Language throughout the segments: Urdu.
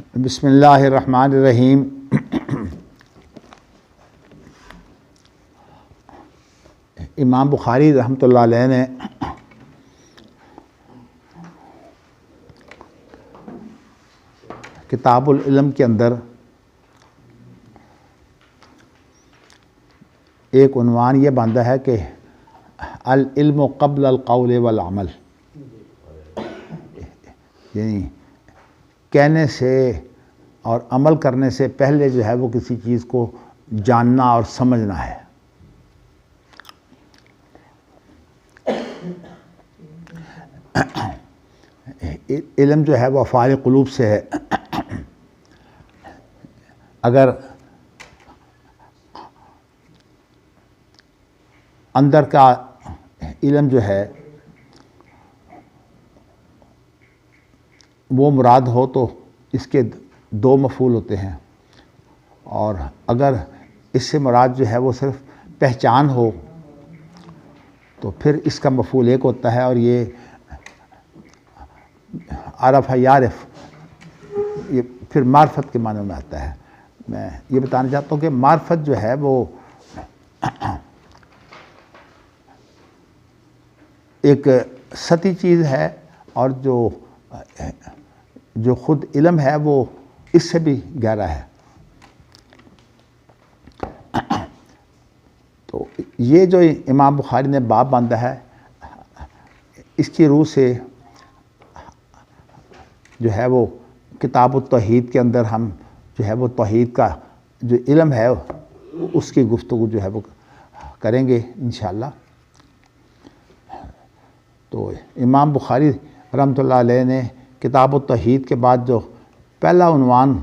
بسم اللہ الرحمن الرحیم۔ امام بخاری رحمۃ اللہ علیہ نے کتاب العلم کے اندر ایک عنوان یہ باندھا ہے کہ العلم قبل القول والعمل، یعنی کہنے سے اور عمل کرنے سے پہلے جو ہے وہ کسی چیز کو جاننا اور سمجھنا ہے۔ علم جو ہے وہ افعال قلوب سے ہے۔ اگر اندر کا علم جو ہے وہ مراد ہو تو اس کے دو مفعول ہوتے ہیں، اور اگر اس سے مراد جو ہے وہ صرف پہچان ہو تو پھر اس کا مفعول ایک ہوتا ہے، اور یہ عرف یعرف، یہ پھر معرفت کے معنی میں آتا ہے۔ میں یہ بتانا چاہتا ہوں کہ معرفت جو ہے وہ ایک سطحی چیز ہے، اور جو خود علم ہے وہ اس سے بھی گہرا ہے۔ تو یہ جو امام بخاری نے باب باندھا ہے، اس کی روح سے جو ہے وہ کتاب التوحید کے اندر ہم جو ہے وہ توحید کا جو علم ہے اس کی گفتگو جو ہے وہ کریں گے انشاءاللہ۔ تو امام بخاری رحمۃ اللہ علیہ نے کتاب التوحید کے بعد جو پہلا عنوان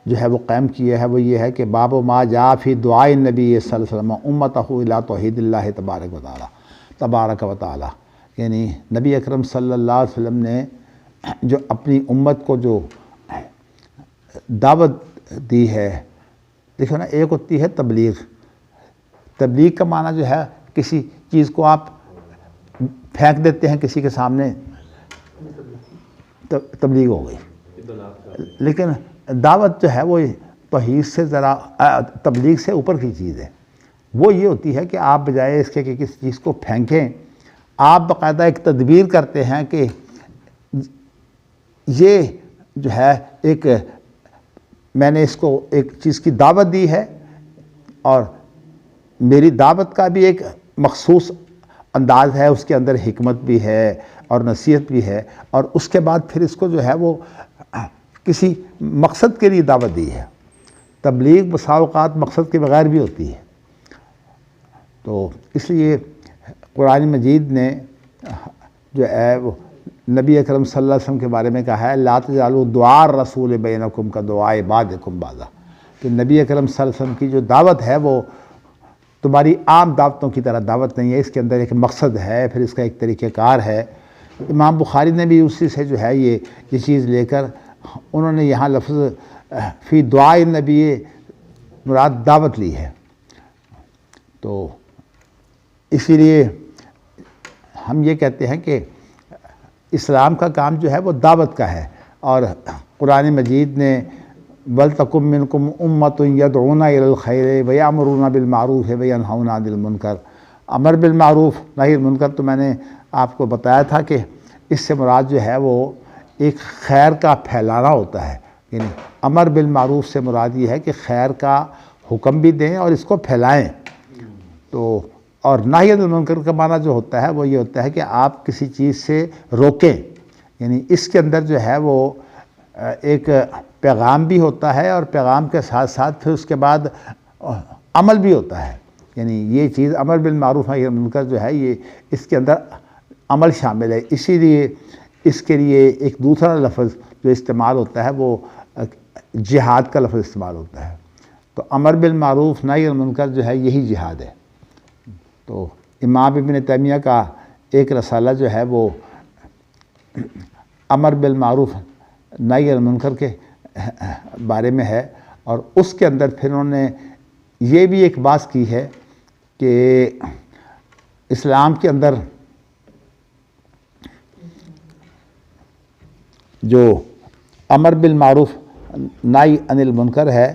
جو ہے وہ قائم کیا ہے وہ یہ ہے کہ باب ما جاء فی دعاء النبی صلی اللہ علیہ وسلم امتہ الی توحید اللہ تبارک و تعالی، یعنی نبی اکرم صلی اللہ علیہ وسلم نے جو اپنی امت کو جو دعوت دی ہے، دیکھو نا، ایک ہوتی ہے تبلیغ۔ تبلیغ کا معنی جو ہے کسی چیز کو آپ پھینک دیتے ہیں کسی کے سامنے، تبلیغ ہو گئی۔ لیکن دعوت جو ہے وہ توحید سے ذرا تبلیغ سے اوپر کی چیز ہے۔ وہ یہ ہوتی ہے کہ آپ بجائے اس کے کہ کسی چیز کو پھینکیں، آپ باقاعدہ ایک تدبیر کرتے ہیں کہ یہ جو ہے ایک میں نے اس کو ایک چیز کی دعوت دی ہے، اور میری دعوت کا بھی ایک مخصوص انداز ہے، اس کے اندر حکمت بھی ہے اور نصیحت بھی ہے، اور اس کے بعد پھر اس کو جو ہے وہ کسی مقصد کے لیے دعوت دی ہے۔ تبلیغ بسا اوقات مقصد کے بغیر بھی ہوتی ہے۔ تو اس لیے قرآن مجید نے جو ہے وہ نبی اکرم صلی اللہ علیہ وسلم کے بارے میں کہا ہے لا تجعلوا دعاء الرسول بینکم کدعاء بعضکم بعضا، کہ نبی اکرم صلی اللہ علیہ وسلم کی جو دعوت ہے وہ تمہاری عام دعوتوں کی طرح دعوت نہیں ہے، اس کے اندر ایک مقصد ہے، پھر اس کا ایک طریقہ کار ہے۔ امام بخاری نے بھی اسی سے جو ہے یہ چیز لے کر انہوں نے یہاں لفظ فی دعاء النبی مراد دعوت لی ہے۔ تو اسی لیے ہم یہ کہتے ہیں کہ اسلام کا کام جو ہے وہ دعوت کا ہے، اور قرآن مجید نے وَلْتَكُن مِّنكُمْ أُمَّةٌ يَدْعُونَ إِلَى الْخَيْرِ وَيَأْمُرُونَ بِالْمَعْرُوفِ وَيَنْهَوْنَ عَنِ الْمُنكَرِ۔ امر بالمعروف نہی المنکر، تو میں نے آپ کو بتایا تھا کہ اس سے مراد جو ہے وہ ایک خیر کا پھیلانا ہوتا ہے، یعنی امر بالمعروف سے مراد یہ ہے کہ خیر کا حکم بھی دیں اور اس کو پھیلائیں۔ تو اور نہی عن المنکر کا معنی جو ہوتا ہے وہ یہ ہوتا ہے کہ آپ کسی چیز سے روکیں، یعنی اس کے اندر جو ہے وہ ایک پیغام بھی ہوتا ہے، اور پیغام کے ساتھ ساتھ پھر اس کے بعد عمل بھی ہوتا ہے، یعنی یہ چیز امر بالمعروف نہی عن المنکر جو ہے یہ اس کے اندر عمل شامل ہے۔ اسی لیے اس کے لیے ایک دوسرا لفظ جو استعمال ہوتا ہے وہ جہاد کا لفظ استعمال ہوتا ہے۔ تو امر بالمعروف نہی عن المنکر جو ہے یہی جہاد ہے۔ تو امام ابن تیمیہ کا ایک رسالہ جو ہے وہ امر بالمعروف نہی عن المنکر کے بارے میں ہے، اور اس کے اندر پھر انہوں نے یہ بھی ایک بات کی ہے کہ اسلام کے اندر جو امر بالمعروف نہی عن المنکر ہے،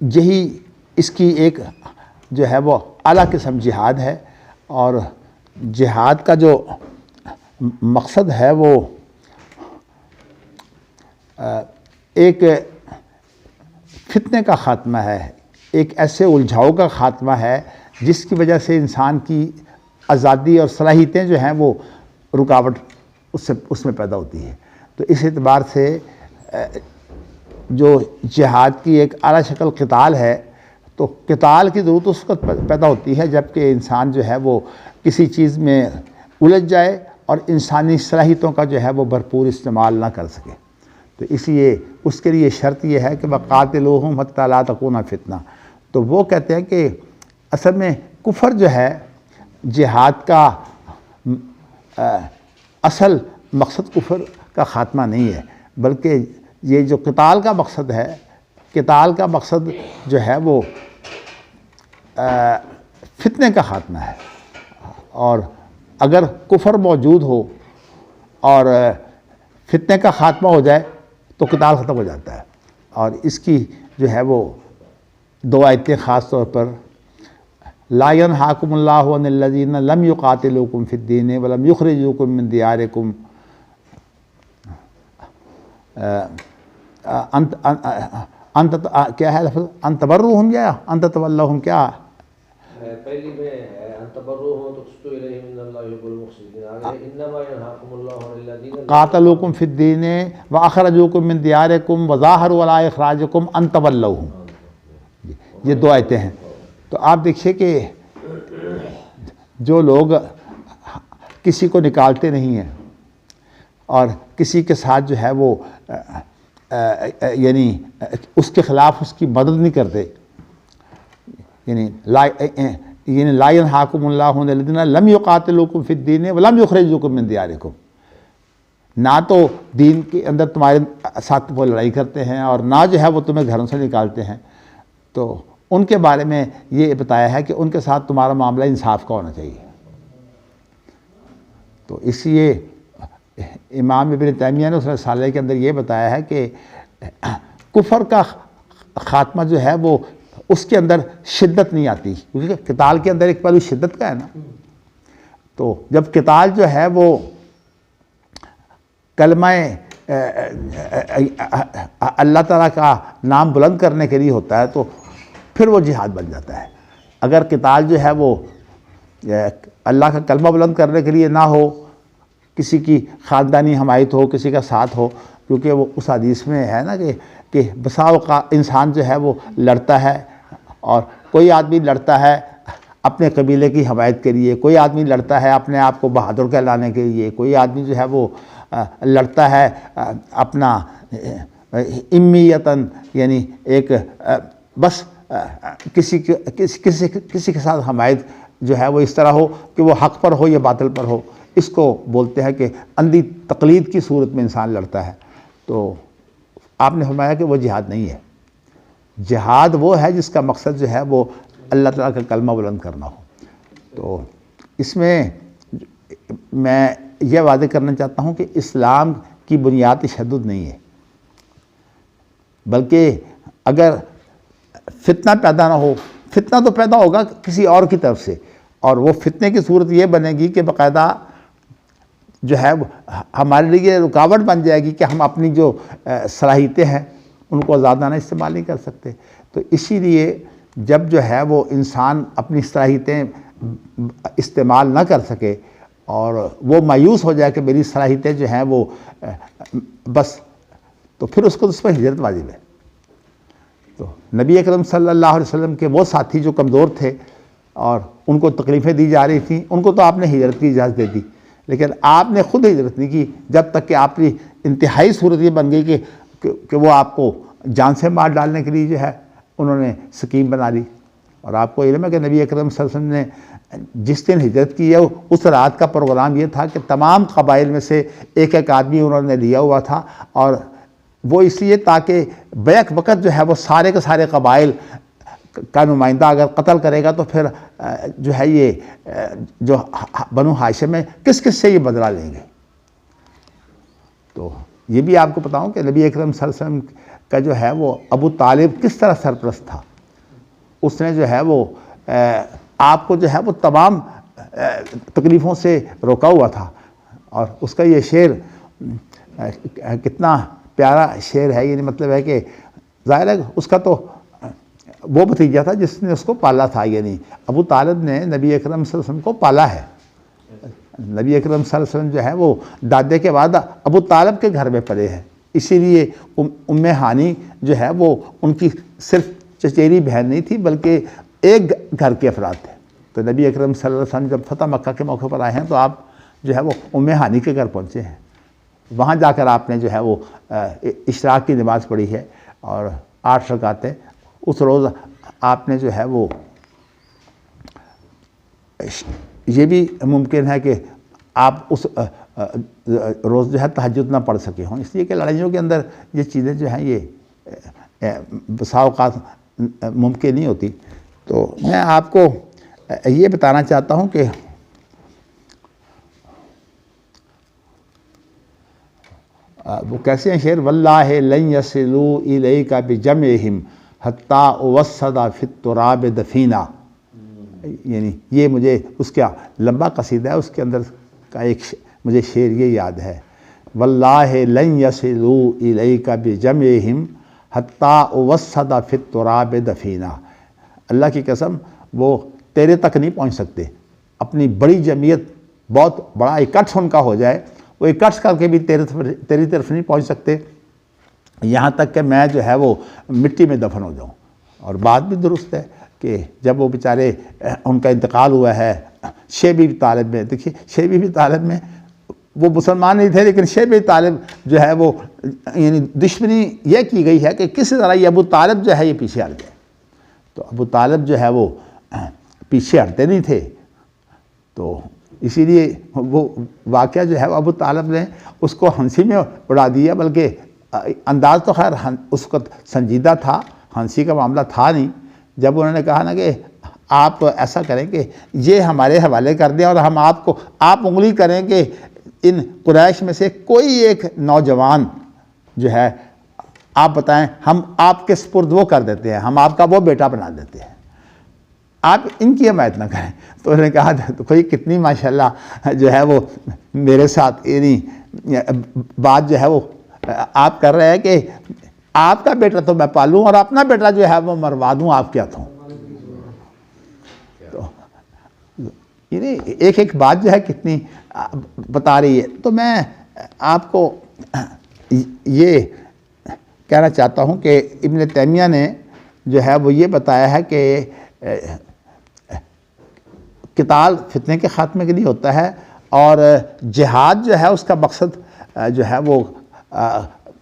یہی اس کی ایک جو ہے وہ اعلیٰ قسم جہاد ہے. اور جہاد کا جو مقصد ہے وہ ایک فتنے کا خاتمہ ہے، ایک ایسے الجھاؤ کا خاتمہ ہے جس کی وجہ سے انسان کی آزادی اور صلاحیتیں جو ہیں وہ رکاوٹ اس میں پیدا ہوتی ہے. تو اس اعتبار سے جو جہاد کی ایک اعلیٰ شکل قتال ہے، تو قتال کی ضرورت اس وقت پیدا ہوتی ہے جب کہ انسان جو ہے وہ کسی چیز میں الجھ جائے اور انسانی صلاحیتوں کا جو ہے وہ بھرپور استعمال نہ کر سکے. تو اس لیے اس کے لیے شرط یہ ہے کہ وَقَاتِلُوهُمْ حَتَّىٰ لَا تَكُونَ فِتْنَةٌ. تو وہ کہتے ہیں کہ اصل میں کفر جو ہے جہاد کا اصل مقصد کفر کا خاتمہ نہیں ہے، بلکہ یہ جو قتال کا مقصد ہے، قتال کا مقصد جو ہے وہ فتنے کا خاتمہ ہے. اور اگر کفر موجود ہو اور فتنے کا خاتمہ ہو جائے تو قتال ختم ہو جاتا ہے. اور اس کی جو ہے وہ دو آیتیں خاص طور پر لا ينهاكم الله عن الذين لم يقاتلوكم في الدين ولم يخرجوكم من دياركم انت کیا ہے لفظ ان تبروهم یا ان تتولوهم کیا پہلی میں ان تبروهم تقسطوا الیہم ان اللہ یحب المقسطین، انما ينهاكم الله عن الذين قاتلوكم في الدين واخرجوكم من دياركم وظاهروا على اخراجكم ان تولوهم. یہ دو آیتیں ہیں. تو آپ دیکھیے کہ جو لوگ کسی کو نکالتے نہیں ہیں اور کسی کے ساتھ جو ہے وہ یعنی اس کے خلاف اس کی مدد نہیں کرتے، یعنی لا ينهاكم الله عن الذين لم يقاتلوكم في الدين ولم يخرجوكم من دياركم. نہ تو دین کے اندر تمہارے ساتھ وہ لڑائی کرتے ہیں اور نہ جو ہے وہ تمہیں گھروں سے نکالتے ہیں. تو ان کے بارے میں یہ بتایا ہے کہ ان کے ساتھ تمہارا معاملہ انصاف کا ہونا چاہیے. تو اس لیے امام ابن تیمیہ نے اس رسالے کے اندر یہ بتایا ہے کہ کفر کا خاتمہ جو ہے وہ اس کے اندر شدت نہیں آتی، کیونکہ قتال کے اندر ایک پہلو شدت کا ہے نا. تو جب قتال جو ہے وہ کلمہ اللہ تعالیٰ کا نام بلند کرنے کے لیے ہوتا ہے تو پھر وہ جہاد بن جاتا ہے. اگر قتال جو ہے وہ اللہ کا کلمہ بلند کرنے کے لیے نہ ہو، کسی کی خاندانی حمایت ہو، کسی کا ساتھ ہو، کیونکہ وہ اس حدیث میں ہے نا کہ بسا اوقات انسان جو ہے وہ لڑتا ہے، اور کوئی آدمی لڑتا ہے اپنے قبیلے کی حمایت کے لیے، کوئی آدمی لڑتا ہے اپنے آپ کو بہادر کہلانے کے لیے، کوئی آدمی جو ہے وہ لڑتا ہے اپنا امیتاً، یعنی ایک بس کسی کے ساتھ حمایت جو ہے وہ اس طرح ہو کہ وہ حق پر ہو یا باطل پر ہو. اس کو بولتے ہیں کہ اندھی تقلید کی صورت میں انسان لڑتا ہے. تو آپ نے فرمایا کہ وہ جہاد نہیں ہے. جہاد وہ ہے جس کا مقصد جو ہے وہ اللہ تعالیٰ کا کلمہ بلند کرنا ہو. تو اس میں میں یہ واضح کرنا چاہتا ہوں کہ اسلام کی بنیاد تشدد نہیں ہے، بلکہ اگر فتنہ پیدا نہ ہو، فتنہ تو پیدا ہوگا کسی اور کی طرف سے، اور وہ فتنے کی صورت یہ بنے گی کہ باقاعدہ جو ہے ہمارے لیے رکاوٹ بن جائے گی کہ ہم اپنی جو صلاحیتیں ہیں ان کو آزادانہ استعمال نہیں کر سکتے. تو اسی لیے جب جو ہے وہ انسان اپنی صلاحیتیں استعمال نہ کر سکے اور وہ مایوس ہو جائے کہ میری صلاحیتیں جو ہیں وہ بس، تو پھر اس پر ہجرت واجب ہے. تو نبی اکرم صلی اللہ علیہ وسلم کے وہ ساتھی جو کمزور تھے اور ان کو تکلیفیں دی جا رہی تھیں، ان کو تو آپ نے ہجرت کی اجازت دے دی، لیکن آپ نے خود ہجرت نہیں کی جب تک کہ آپ کی انتہائی صورت یہ بن گئی کہ وہ آپ کو جان سے مار ڈالنے کے لیے جو ہے انہوں نے سکیم بنا لی. اور آپ کو علم ہے کہ نبی اکرم صلی اللہ علیہ وسلم نے جس دن ہجرت کی ہے اس رات کا پروگرام یہ تھا کہ تمام قبائل میں سے ایک ایک آدمی انہوں نے لیا ہوا تھا، اور وہ اس لیے تاکہ بیک وقت جو ہے وہ سارے کے سارے قبائل کا نمائندہ اگر قتل کرے گا تو پھر جو ہے یہ جو بنو ہاشم میں کس سے یہ بدلہ لیں گے. تو یہ بھی آپ کو بتاؤں کہ نبی اکرم صلی اللہ علیہ وسلم کا جو ہے وہ ابو طالب کس طرح سرپرست تھا. اس نے جو ہے وہ آپ کو جو ہے وہ تمام تکلیفوں سے روکا ہوا تھا. اور اس کا یہ شعر کتنا پیارا شعر ہے. یعنی مطلب ہے کہ ظاہر ہے اس کا تو وہ بھتیجا تھا جس نے اس کو پالا تھا. یعنی ابو طالب نے نبی اکرم صلی اللہ علیہ وسلم کو پالا ہے. نبی اکرم صلی اللہ علیہ وسلم جو ہے وہ دادے کے بعد ابو طالب کے گھر میں پلے ہیں. اسی لیے ام ہانی جو ہے وہ ان کی صرف چچیری بہن نہیں تھی بلکہ ایک گھر کے افراد تھے. تو نبی اکرم صلی اللہ علیہ وسلم جب فتح مکہ کے موقع پر آئے ہیں تو آپ جو ہے وہ ام ہانی کے گھر پہنچے ہیں. وہاں جا کر آپ نے جو ہے وہ اشراق کی نماز پڑھی ہے اور 8 رکعتیں. اس روز آپ نے جو ہے وہ یہ بھی ممکن ہے کہ آپ اس روز جو ہے تہجد نہ پڑھ سکے ہوں، اس لیے کہ لڑائیوں کے اندر یہ چیزیں جو ہیں یہ بسا اوقات ممکن نہیں ہوتی. تو میں آپ کو یہ بتانا چاہتا ہوں کہ وہ کیسے ہیں شعر، واللہ لن یصلوا الیک بجمعہم حتی اوسد فی التراب دفینا. یعنی یہ مجھے اس کا لمبا قصیدہ ہے، اس کے اندر کا ایک مجھے شعر یہ یاد ہے، واللہ لن یصلوا الیک بجمعہم حتی اوسد فی التراب دفینا. اللہ کی قسم وہ تیرے تک نہیں پہنچ سکتے. اپنی بڑی جمعیت، بہت بڑا اکٹھ ان کا ہو جائے، وہ اکٹھ کر کے بھی تیری طرف نہیں پہنچ سکتے، یہاں تک کہ میں جو ہے وہ مٹی میں دفن ہو جاؤں. اور بات بھی درست ہے کہ جب وہ بیچارے ان کا انتقال ہوا ہے شیب ابی طالب میں، دیکھیے شیب ابی طالب میں وہ مسلمان نہیں تھے لیکن شیب ابی طالب جو ہے وہ یعنی دشمنی یہ کی گئی ہے کہ کسی طرح یہ ابو طالب جو ہے یہ پیچھے ہٹ گئے. تو ابو طالب جو ہے وہ پیچھے ہٹتے نہیں تھے. تو اسی لیے وہ واقعہ جو ہے ابو طالب نے اس کو ہنسی میں اڑا دیا، بلکہ انداز تو خیر اس کو سنجیدہ تھا، ہنسی کا معاملہ تھا نہیں. جب انہوں نے کہا نا کہ آپ ایسا کریں کہ یہ ہمارے حوالے کر دیں اور ہم آپ انگلی کریں کہ ان قریش میں سے کوئی ایک نوجوان جو ہے آپ بتائیں، ہم آپ کے سپرد وہ کر دیتے ہیں، ہم آپ کا وہ بیٹا بنا دیتے ہیں، آپ ان کی حمایت نہ کریں. تو انہوں نے کہا تو کوئی کتنی ماشاءاللہ جو ہے وہ میرے ساتھ یعنی بات جو ہے وہ آپ کر رہے ہیں کہ آپ کا بیٹا تو میں پالوں اور اپنا بیٹا جو ہے وہ مروا دوں آپ کے ہاتھوں. تو یعنی ایک بات جو ہے کتنی بتا رہی ہے. تو میں آپ کو یہ کہنا چاہتا ہوں کہ ابن تیمیہ نے جو ہے وہ یہ بتایا ہے کہ قتال فتنے کے خاتمے کے لیے ہوتا ہے اور جہاد جو ہے اس کا مقصد جو ہے وہ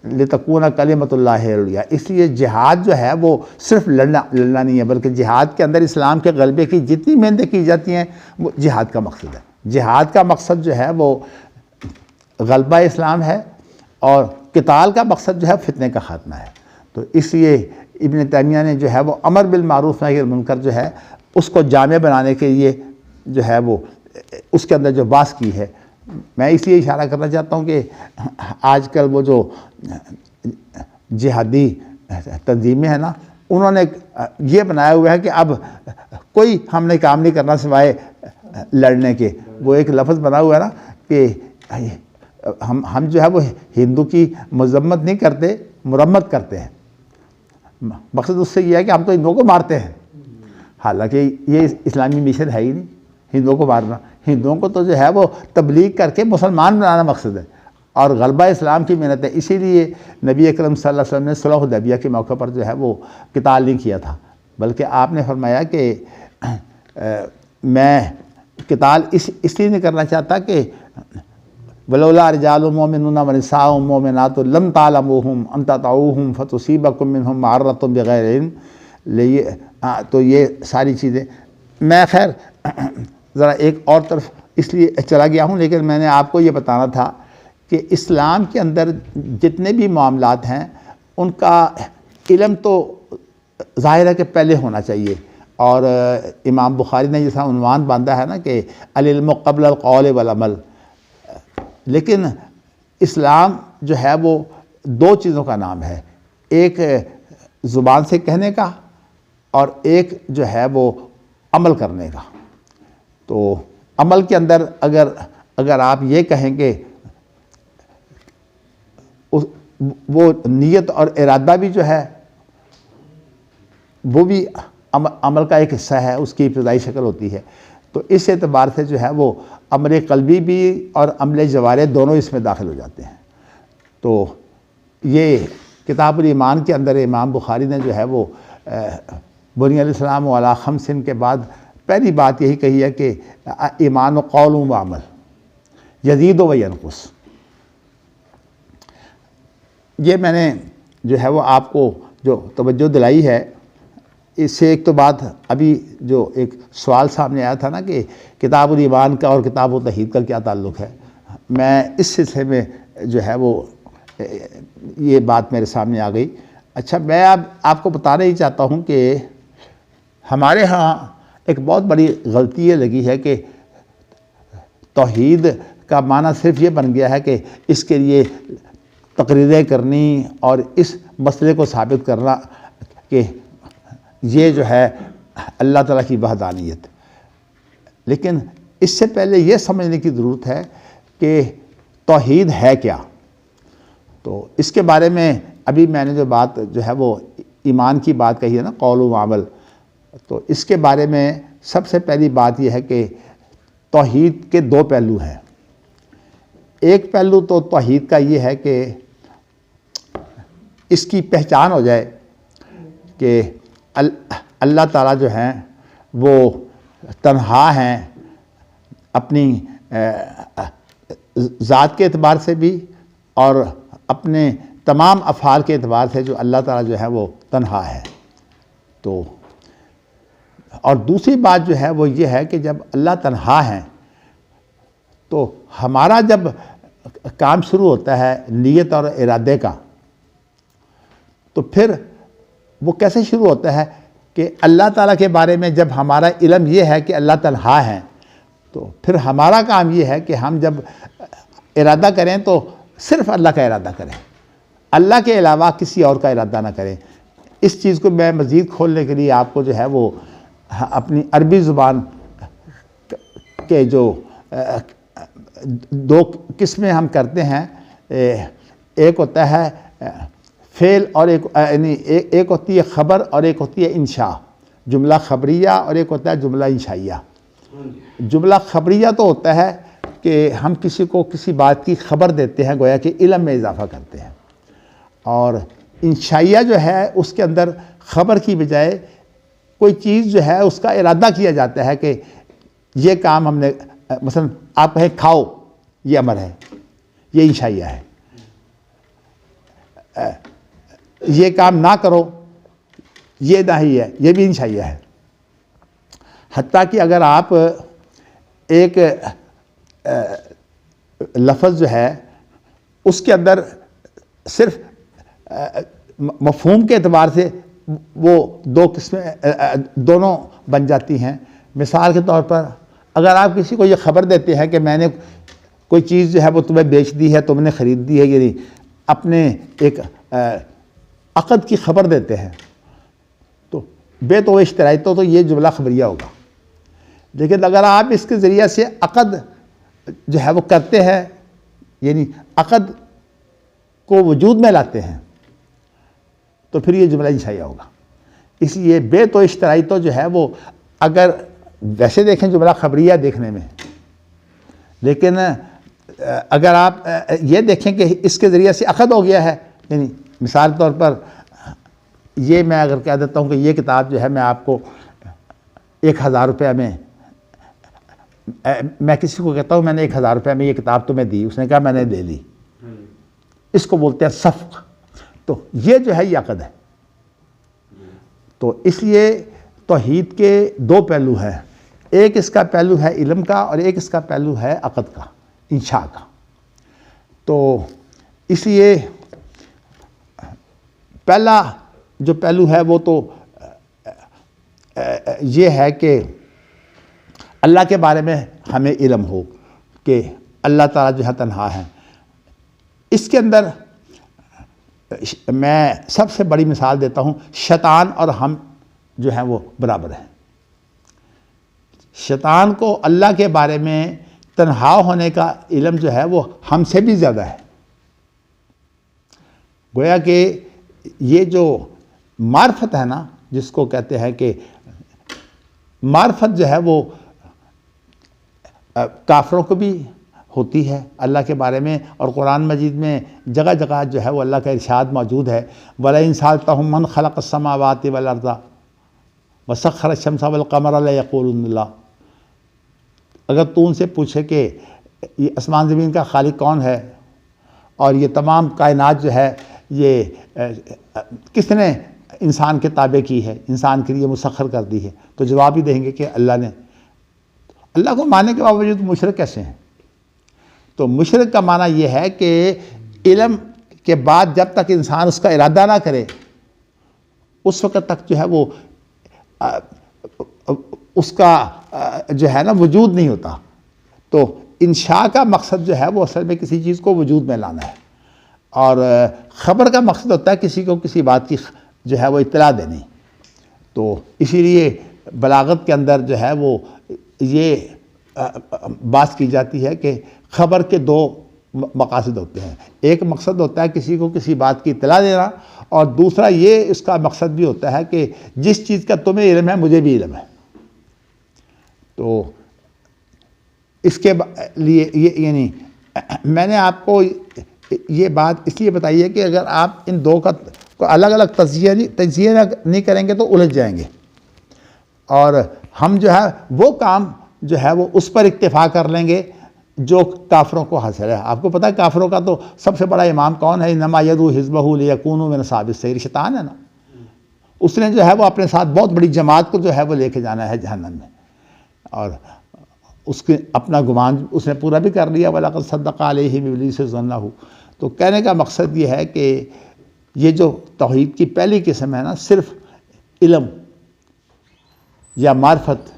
لتکون کلمۃ اللہ العلیٰ. اس لیے جہاد جو ہے وہ صرف لڑنا نہیں ہے بلکہ جہاد کے اندر اسلام کے غلبے کی جتنی محنتیں کی جاتی ہیں وہ جہاد کا مقصد ہے. جہاد کا مقصد جو ہے وہ غلبہ اسلام ہے اور قتال کا مقصد جو ہے فتنے کا خاتمہ ہے. تو اس لیے ابن تیمیہ نے جو ہے وہ امر بالمعروف نہی عن المنکر جو ہے اس کو جامع بنانے کے لیے جو ہے وہ اس کے اندر جو بحث کی ہے. میں اس لیے اشارہ کرنا چاہتا ہوں کہ آج کل وہ جو جہادی تنظیمیں ہیں نا، انہوں نے یہ بنایا ہوا ہے کہ اب کوئی ہم نے کام نہیں کرنا سوائے لڑنے کے. وہ ایک لفظ بنا ہوا ہے نا کہ ہم جو ہے وہ ہندو کی مذمت نہیں کرتے، مرمت کرتے ہیں. مقصد اس سے یہ ہے کہ ہم تو ہندوؤں کو مارتے ہیں، حالانکہ یہ اسلامی مشن ہے ہی نہیں ہندوؤں کو مارنا. ہندوؤں کو تو جو ہے وہ تبلیغ کر کے مسلمان بنانا مقصد ہے اور غلبہ اسلام کی محنت ہے. اسی لیے نبی اکرم صلی اللہ علیہ وسلم نے صلح حدیبیہ کے موقع پر جو ہے وہ قتال نہیں کیا تھا، بلکہ آپ نے فرمایا کہ میں قتال اس لیے نہیں کرنا چاہتا کہ ولولا رجال مؤمنون ونساء مؤمنات لم تعلموهم ان تطؤوهم فتصيبكم منهم معرة بغیر علم. تو یہ ساری چیزیں میں خیر ذرا ایک اور طرف اس لیے چلا گیا ہوں، لیکن میں نے آپ کو یہ بتانا تھا کہ اسلام کے اندر جتنے بھی معاملات ہیں ان کا علم تو ظاہر ہے کہ پہلے ہونا چاہیے. اور امام بخاری نے جیسا عنوان باندھا ہے نا کہ العلم قبل القول والعمل، لیکن اسلام جو ہے وہ دو چیزوں کا نام ہے، ایک زبان سے کہنے کا اور ایک جو ہے وہ عمل کرنے کا۔ تو عمل کے اندر اگر آپ یہ کہیں کہ وہ نیت اور ارادہ بھی جو ہے وہ بھی عمل کا ایک حصہ ہے، اس کی ابتدائی شکل ہوتی ہے، تو اس اعتبار سے جو ہے وہ عمل قلبی بھی اور عمل جوارح دونوں اس میں داخل ہو جاتے ہیں۔ تو یہ کتاب الایمان کے اندر امام بخاری نے جو ہے وہ بنی الاسلام علی خمس کے بعد پہلی بات یہی کہی ہے کہ ایمان و قول و عمل یزید و ینقص۔ یہ میں نے جو ہے وہ آپ کو جو توجہ دلائی ہے، اس سے ایک تو بات ابھی جو ایک سوال سامنے آیا تھا نا کہ کتاب الایمان کا اور کتاب التوحید کا کیا تعلق ہے، میں اس سلسلے میں جو ہے وہ یہ بات میرے سامنے آ گئی۔ اچھا، میں اب آپ کو بتانا ہی چاہتا ہوں کہ ہمارے ہاں ایک بہت بڑی غلطی یہ لگی ہے کہ توحید کا معنی صرف یہ بن گیا ہے کہ اس کے لیے تقریریں کرنی اور اس مسئلے کو ثابت کرنا کہ یہ جو ہے اللہ تعالیٰ کی وحدانیت۔ لیکن اس سے پہلے یہ سمجھنے کی ضرورت ہے کہ توحید ہے کیا۔ تو اس کے بارے میں ابھی میں نے جو بات جو ہے وہ ایمان کی بات کہی ہے نا، قول و عمل، تو اس کے بارے میں سب سے پہلی بات یہ ہے کہ توحید کے دو پہلو ہیں۔ ایک پہلو تو توحید کا یہ ہے کہ اس کی پہچان ہو جائے کہ اللہ تعالیٰ جو ہیں وہ تنہا ہیں، اپنی ذات کے اعتبار سے بھی اور اپنے تمام افعال کے اعتبار سے جو اللہ تعالیٰ جو ہے وہ تنہا ہے۔ تو اور دوسری بات جو ہے وہ یہ ہے کہ جب اللہ تنہا ہیں تو ہمارا جب کام شروع ہوتا ہے نیت اور ارادے کا، تو پھر وہ کیسے شروع ہوتا ہے کہ اللہ تعالیٰ کے بارے میں جب ہمارا علم یہ ہے کہ اللہ تنہا ہیں، تو پھر ہمارا کام یہ ہے کہ ہم جب ارادہ کریں تو صرف اللہ کا ارادہ کریں، اللہ کے علاوہ کسی اور کا ارادہ نہ کریں۔ اس چیز کو میں مزید کھولنے کے لیے آپ کو جو ہے وہ اپنی عربی زبان کے جو دو قسمیں ہم کرتے ہیں، ایک ہوتا ہے فعل اور ایک ہوتی ہے خبر اور ایک ہوتی ہے انشاء، جملہ خبریہ اور ایک ہوتا ہے جملہ انشائیہ۔ جملہ خبریہ تو ہوتا ہے کہ ہم کسی کو کسی بات کی خبر دیتے ہیں، گویا کہ علم میں اضافہ کرتے ہیں، اور انشائیہ جو ہے اس کے اندر خبر کی بجائے کوئی چیز جو ہے اس کا ارادہ کیا جاتا ہے کہ یہ کام ہم نے، مثلا آپ کہیں کھاؤ، یہ امر ہے، یہ انشائیہ ہے۔ یہ کام نہ کرو، یہ نہی ہے، یہ بھی انشائیہ ہے۔ حتیٰ کہ اگر آپ ایک لفظ جو ہے اس کے اندر صرف مفہوم کے اعتبار سے وہ دو قسمیں دونوں بن جاتی ہیں۔ مثال کے طور پر اگر آپ کسی کو یہ خبر دیتے ہیں کہ میں نے کوئی چیز جو ہے وہ تمہیں بیچ دی ہے، تم نے خرید دی ہے، یعنی اپنے ایک عقد کی خبر دیتے ہیں، تو بے تو اشترائی تو یہ جملہ خبریہ ہوگا۔ لیکن اگر آپ اس کے ذریعے سے عقد جو ہے وہ کرتے ہیں، یعنی عقد کو وجود میں لاتے ہیں، تو پھر یہ جملہ انشائیہ ہوگا۔ اس لیے بے تو اشترائی تو جو ہے وہ اگر ویسے دیکھیں جملہ خبریہ دیکھنے میں، لیکن اگر آپ یہ دیکھیں کہ اس کے ذریعے سے عقد ہو گیا ہے، یعنی مثال طور پر یہ میں اگر کہہ دیتا ہوں کہ یہ کتاب جو ہے میں آپ کو 1000 روپے میں کسی کو کہتا ہوں میں نے 1000 روپے میں یہ کتاب تمہیں دی، اس نے کہا میں نے لے لی، اس کو بولتے ہیں صفق۔ تو یہ جو ہے یہ عقد ہے۔ تو اس لیے توحید کے دو پہلو ہیں، ایک اس کا پہلو ہے علم کا اور ایک اس کا پہلو ہے عقد کا، انشاء کا۔ تو اس لیے پہلا جو پہلو ہے وہ تو یہ ہے کہ اللہ کے بارے میں ہمیں علم ہو کہ اللہ تعالیٰ جو ہے تنہا ہے۔ اس کے اندر میں سب سے بڑی مثال دیتا ہوں، شیطان اور ہم جو ہیں وہ برابر ہیں۔ شیطان کو اللہ کے بارے میں تنہا ہونے کا علم جو ہے وہ ہم سے بھی زیادہ ہے۔ گویا کہ یہ جو معرفت ہے نا، جس کو کہتے ہیں کہ معرفت جو ہے وہ کافروں کو بھی ہوتی ہے اللہ کے بارے میں، اور قرآن مجید میں جگہ جگہ جو ہے وہ اللہ کا ارشاد موجود ہے، وَلَئِن سَأَلْتَهُم مَّنْ خَلَقَ السَّمَاوَاتِ وَالْأَرْضَ وَسَخَّرَ الشَّمْسَ وَالْقَمَرَ لَيَقُولُنَّ اللَّهُ۔ اگر تو ان سے پوچھے کہ یہ آسمان زمین کا خالق کون ہے اور یہ تمام کائنات جو ہے یہ کس نے انسان کے تابع کی ہے، انسان کے لیے مسخر کر دی ہے، تو جواب ہی دیں گے کہ اللہ نے۔ اللہ کو ماننے کے باوجود مشرک کیسے ہیں؟ تو مشرک کا معنی یہ ہے کہ علم کے بعد جب تک انسان اس کا ارادہ نہ کرے اس وقت تک جو ہے وہ اس کا جو ہے نا وجود نہیں ہوتا۔ تو انشاء کا مقصد جو ہے وہ اصل میں کسی چیز کو وجود میں لانا ہے، اور خبر کا مقصد ہوتا ہے کسی کو کسی بات کی جو ہے وہ اطلاع دینی۔ تو اسی لیے بلاغت کے اندر جو ہے وہ یہ بات کی جاتی ہے کہ خبر کے دو مقاصد ہوتے ہیں، ایک مقصد ہوتا ہے کسی کو کسی بات کی اطلاع دینا، اور دوسرا یہ اس کا مقصد بھی ہوتا ہے کہ جس چیز کا تمہیں علم ہے مجھے بھی علم ہے۔ تو اس کے لیے یہ یعنی میں نے آپ کو یہ بات اس لیے بتائی ہے کہ اگر آپ ان دو کا الگ الگ تجزیہ نہیں کریں گے تو الجھ جائیں گے، اور ہم جو ہے وہ کام جو ہے وہ اس پر اکتفا کر لیں گے جو کافروں کو حاصل ہے۔ آپ کو پتہ ہے کافروں کا تو سب سے بڑا امام کون ہے؟ انما یدعو حزبہ لیکونوا من اصحاب السعیر، شیطان ہے نا۔ اس نے جو ہے وہ اپنے ساتھ بہت بڑی جماعت کو جو ہے وہ لے کے جانا ہے جہنم میں، اور اس کے اپنا گمان اس نے پورا بھی کر لیا، وَلَقَدْ صَدَّقَ عَلَيْهِمْ إِبْلِيسُ ظَنَّهُ۔ تو کہنے کا مقصد یہ ہے کہ یہ جو توحید کی پہلی قسم ہے نا، صرف علم یا معرفت،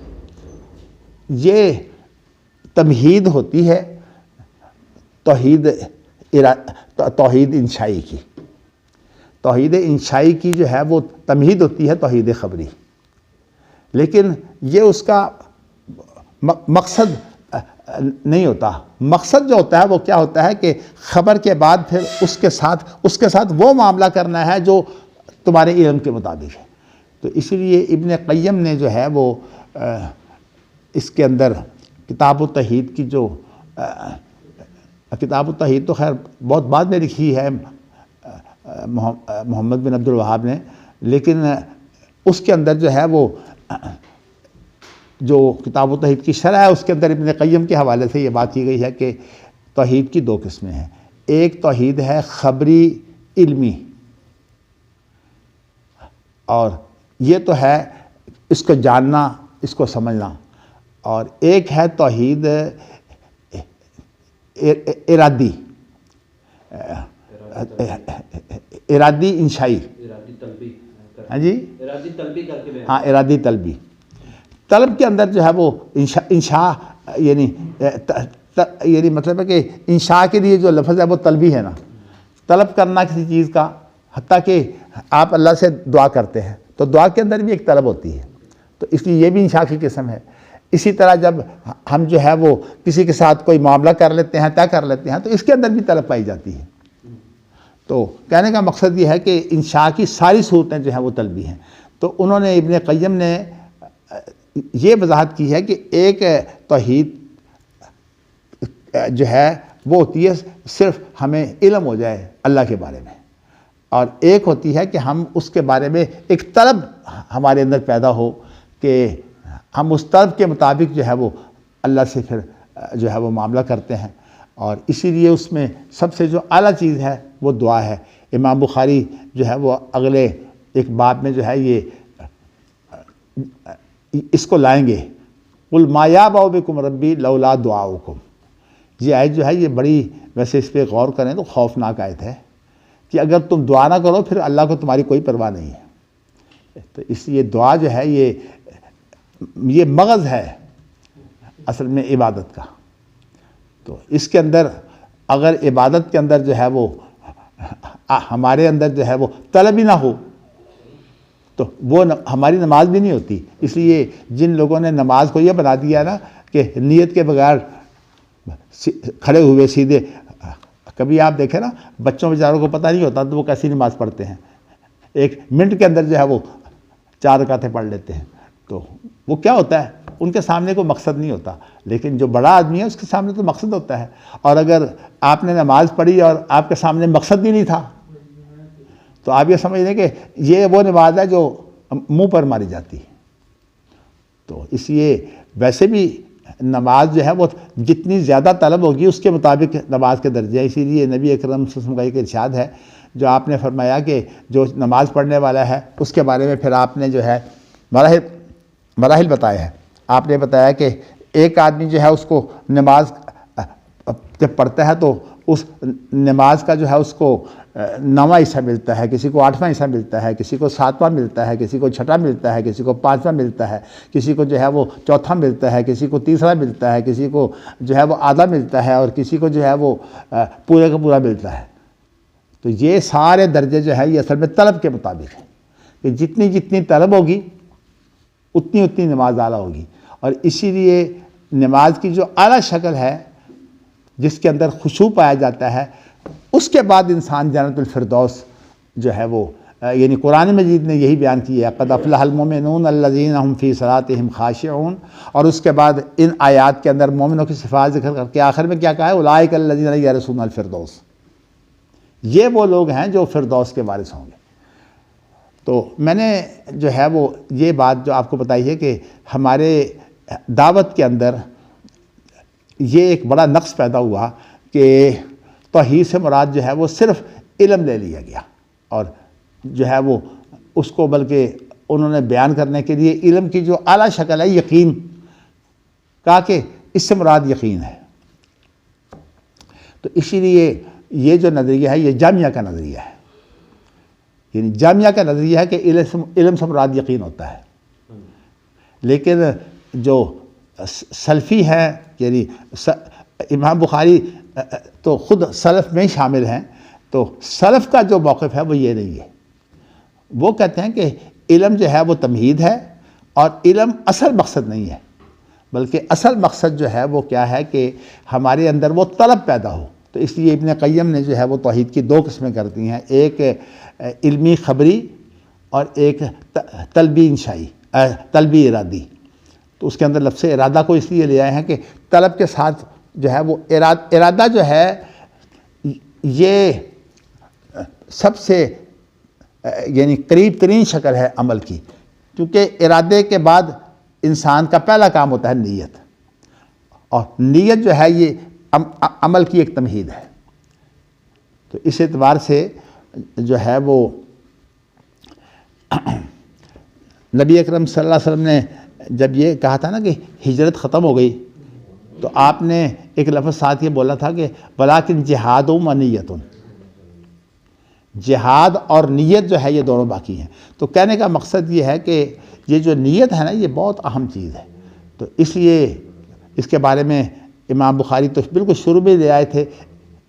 یہ تمہید ہوتی ہے توحید انشائی کی۔ توحید انشائی کی جو ہے وہ تمہید ہوتی ہے توحید خبری، لیکن یہ اس کا مقصد نہیں ہوتا۔ مقصد جو ہوتا ہے وہ کیا ہوتا ہے کہ خبر کے بعد پھر اس کے ساتھ وہ معاملہ کرنا ہے جو تمہارے علم کے مطابق ہے۔ تو اسی لیے ابن قیم نے جو ہے وہ اس کے اندر کتاب التوحید کی جو کتاب التوحید تو خیر بہت بعد میں لکھی ہے محمد بن عبد الوہاب نے، لیکن اس کے اندر جو ہے وہ جو کتاب التوحید کی شرح ہے اس کے اندر ابن قیم کے حوالے سے یہ بات کی گئی ہے کہ توحید کی دو قسمیں ہیں۔ ایک توحید ہے خبری علمی، اور یہ تو ہے اس کو جاننا، اس کو سمجھنا، اور ایک ہے توحید ارادی انشائی۔ ہاں جی، ہاں ارادی طلبی۔ طلب کے اندر جو ہے وہ انشاء یعنی مطلب ہے کہ انشاء کے لیے جو لفظ ہے وہ طلبی ہے نا، طلب کرنا کسی چیز کا، حتیٰ کہ آپ اللہ سے دعا کرتے ہیں تو دعا کے اندر بھی ایک طلب ہوتی ہے، تو اس لیے یہ بھی انشاء کی قسم ہے۔ اسی طرح جب ہم جو ہے وہ کسی کے ساتھ کوئی معاملہ کر لیتے ہیں، طے کر لیتے ہیں، تو اس کے اندر بھی طلب پائی جاتی ہے۔ تو کہنے کا مقصد یہ ہے کہ انشاء کی ساری صورتیں جو ہیں وہ طلبی ہیں۔ تو انہوں نے ابن قیم نے یہ وضاحت کی ہے کہ ایک توحید جو ہے وہ ہوتی ہے صرف ہمیں علم ہو جائے اللہ کے بارے میں، اور ایک ہوتی ہے کہ ہم اس کے بارے میں ایک طلب ہمارے اندر پیدا ہو کہ ہم اس طلب کے مطابق جو ہے وہ اللہ سے پھر جو ہے وہ معاملہ کرتے ہیں، اور اسی لیے اس میں سب سے جو اعلیٰ چیز ہے وہ دعا ہے۔ امام بخاری جو ہے وہ اگلے ایک باب میں جو ہے یہ اس کو لائیں گے، قُلْ مَا يَعْبَأُ بِكُمْ رَبِّي لَوْلَا دُعَاؤُكُمْ۔ یہ آیت جو ہے یہ بڑی، ویسے اس پہ غور کریں تو خوفناک آیت ہے کہ اگر تم دعا نہ کرو پھر اللہ کو تمہاری کوئی پرواہ نہیں ہے۔ تو اس لیے دعا جو ہے یہ مغز ہے اصل میں عبادت کا۔ تو اس کے اندر اگر عبادت کے اندر جو ہے وہ ہمارے اندر جو ہے وہ طلب ہی نہ ہو تو وہ ہماری نماز بھی نہیں ہوتی. اس لیے جن لوگوں نے نماز کو یہ بنا دیا نا کہ نیت کے بغیر کھڑے ہوئے سیدھے، کبھی آپ دیکھیں نا بچوں بیچاروں کو پتہ نہیں ہوتا تو وہ کیسی نماز پڑھتے ہیں، 1 منٹ کے اندر جو ہے وہ 4 رکعتیں پڑھ لیتے ہیں. تو وہ کیا ہوتا ہے، ان کے سامنے کوئی مقصد نہیں ہوتا. لیکن جو بڑا آدمی ہے اس کے سامنے تو مقصد ہوتا ہے. اور اگر آپ نے نماز پڑھی اور آپ کے سامنے مقصد بھی نہیں تھا تو آپ یہ سمجھ لیں کہ یہ وہ نماز ہے جو منہ پر ماری جاتی ہے. تو اس لیے ویسے بھی نماز جو ہے وہ جتنی زیادہ طلب ہوگی اس کے مطابق نماز کے درجے. اسی لیے نبی اکرم صلی اللہ علیہ وسلم کا ایک ارشاد ہے جو آپ نے فرمایا کہ جو نماز پڑھنے والا ہے اس کے بارے میں پھر آپ نے جو ہے مراحل بتائے ہیں. آپ نے بتایا کہ ایک آدمی جو ہے اس کو نماز جب پڑھتا ہے تو اس نماز کا جو ہے اس کو 9واں حصہ ملتا ہے، کسی کو 8واں حصہ ملتا ہے، کسی کو 7واں ملتا ہے، کسی کو 6واں ملتا ہے، کسی کو 5واں ملتا ہے، کسی کو جو ہے وہ 4تھا ملتا ہے، کسی کو 3را ملتا ہے، کسی کو جو ہے وہ آدھا ملتا ہے، اور کسی کو جو ہے وہ پورے کا پورا ملتا ہے. تو یہ سارے درجے جو ہے یہ اصل میں طلب کے مطابق ہیں کہ جتنی جتنی طلب ہوگی اتنی اتنی نماز اعلیٰ ہوگی. اور اسی لیے نماز کی جو اعلیٰ شکل ہے جس کے اندر خشوع پایا جاتا ہے اس کے بعد انسان جنت الفردوس جو ہے وہ یعنی قرآن مجید نے یہی بیان کیا ہے قد افلح المؤمنون الذین هم فی صلاتهم خاشعون. اور اس کے بعد ان آیات کے اندر مومنوں کی صفات ذکر کر کے آخر میں کیا کہا ہے اولئک الذین یرثون الفردوس، یہ وہ لوگ ہیں جو فردوس کے وارث ہوں گے. تو میں نے جو ہے وہ یہ بات جو آپ کو بتائی ہے کہ ہمارے دعوت کے اندر یہ ایک بڑا نقص پیدا ہوا کہ توحید سے مراد جو ہے وہ صرف علم لے لیا گیا، اور جو ہے وہ اس کو بلکہ انہوں نے بیان کرنے کے لیے علم کی جو اعلیٰ شکل ہے یقین کہا کہ اس سے مراد یقین ہے. تو اسی لیے یہ جو نظریہ ہے یہ جامعہ کا نظریہ ہے، یعنی جامعہ کا نظریہ ہے کہ علم سے مراد یقین ہوتا ہے. لیکن جو سلفی ہیں یعنی امام بخاری تو خود سلف میں شامل ہیں، تو سلف کا جو موقف ہے وہ یہ نہیں ہے. وہ کہتے ہیں کہ علم جو ہے وہ تمہید ہے اور علم اصل مقصد نہیں ہے، بلکہ اصل مقصد جو ہے وہ کیا ہے کہ ہمارے اندر وہ طلب پیدا ہو. تو اس لیے ابن قیم نے جو ہے وہ توحید کی 2 قسمیں کر دی ہیں، ایک علمی خبری اور ایک طلبی انشائی طلبی ارادی. تو اس کے اندر لفظ ارادہ کو اس لیے لے آئے ہیں کہ طلب کے ساتھ جو ہے وہ ارادہ جو ہے یہ سب سے یعنی قریب ترین شکل ہے عمل کی، کیونکہ ارادے کے بعد انسان کا پہلا کام ہوتا ہے نیت، اور نیت جو ہے یہ عمل کی ایک تمہید ہے. تو اس اعتبار سے جو ہے وہ نبی اکرم صلی اللہ علیہ وسلم نے جب یہ کہا تھا نا کہ ہجرت ختم ہو گئی تو آپ نے ایک لفظ ساتھ یہ بولا تھا کہ ولیکن جہاد و نیت، جہاد اور نیت جو ہے یہ دونوں باقی ہیں. تو کہنے کا مقصد یہ ہے کہ یہ جو نیت ہے نا یہ بہت اہم چیز ہے. تو اس لیے اس کے بارے میں امام بخاری تو بالکل شروع میں لے آئے تھے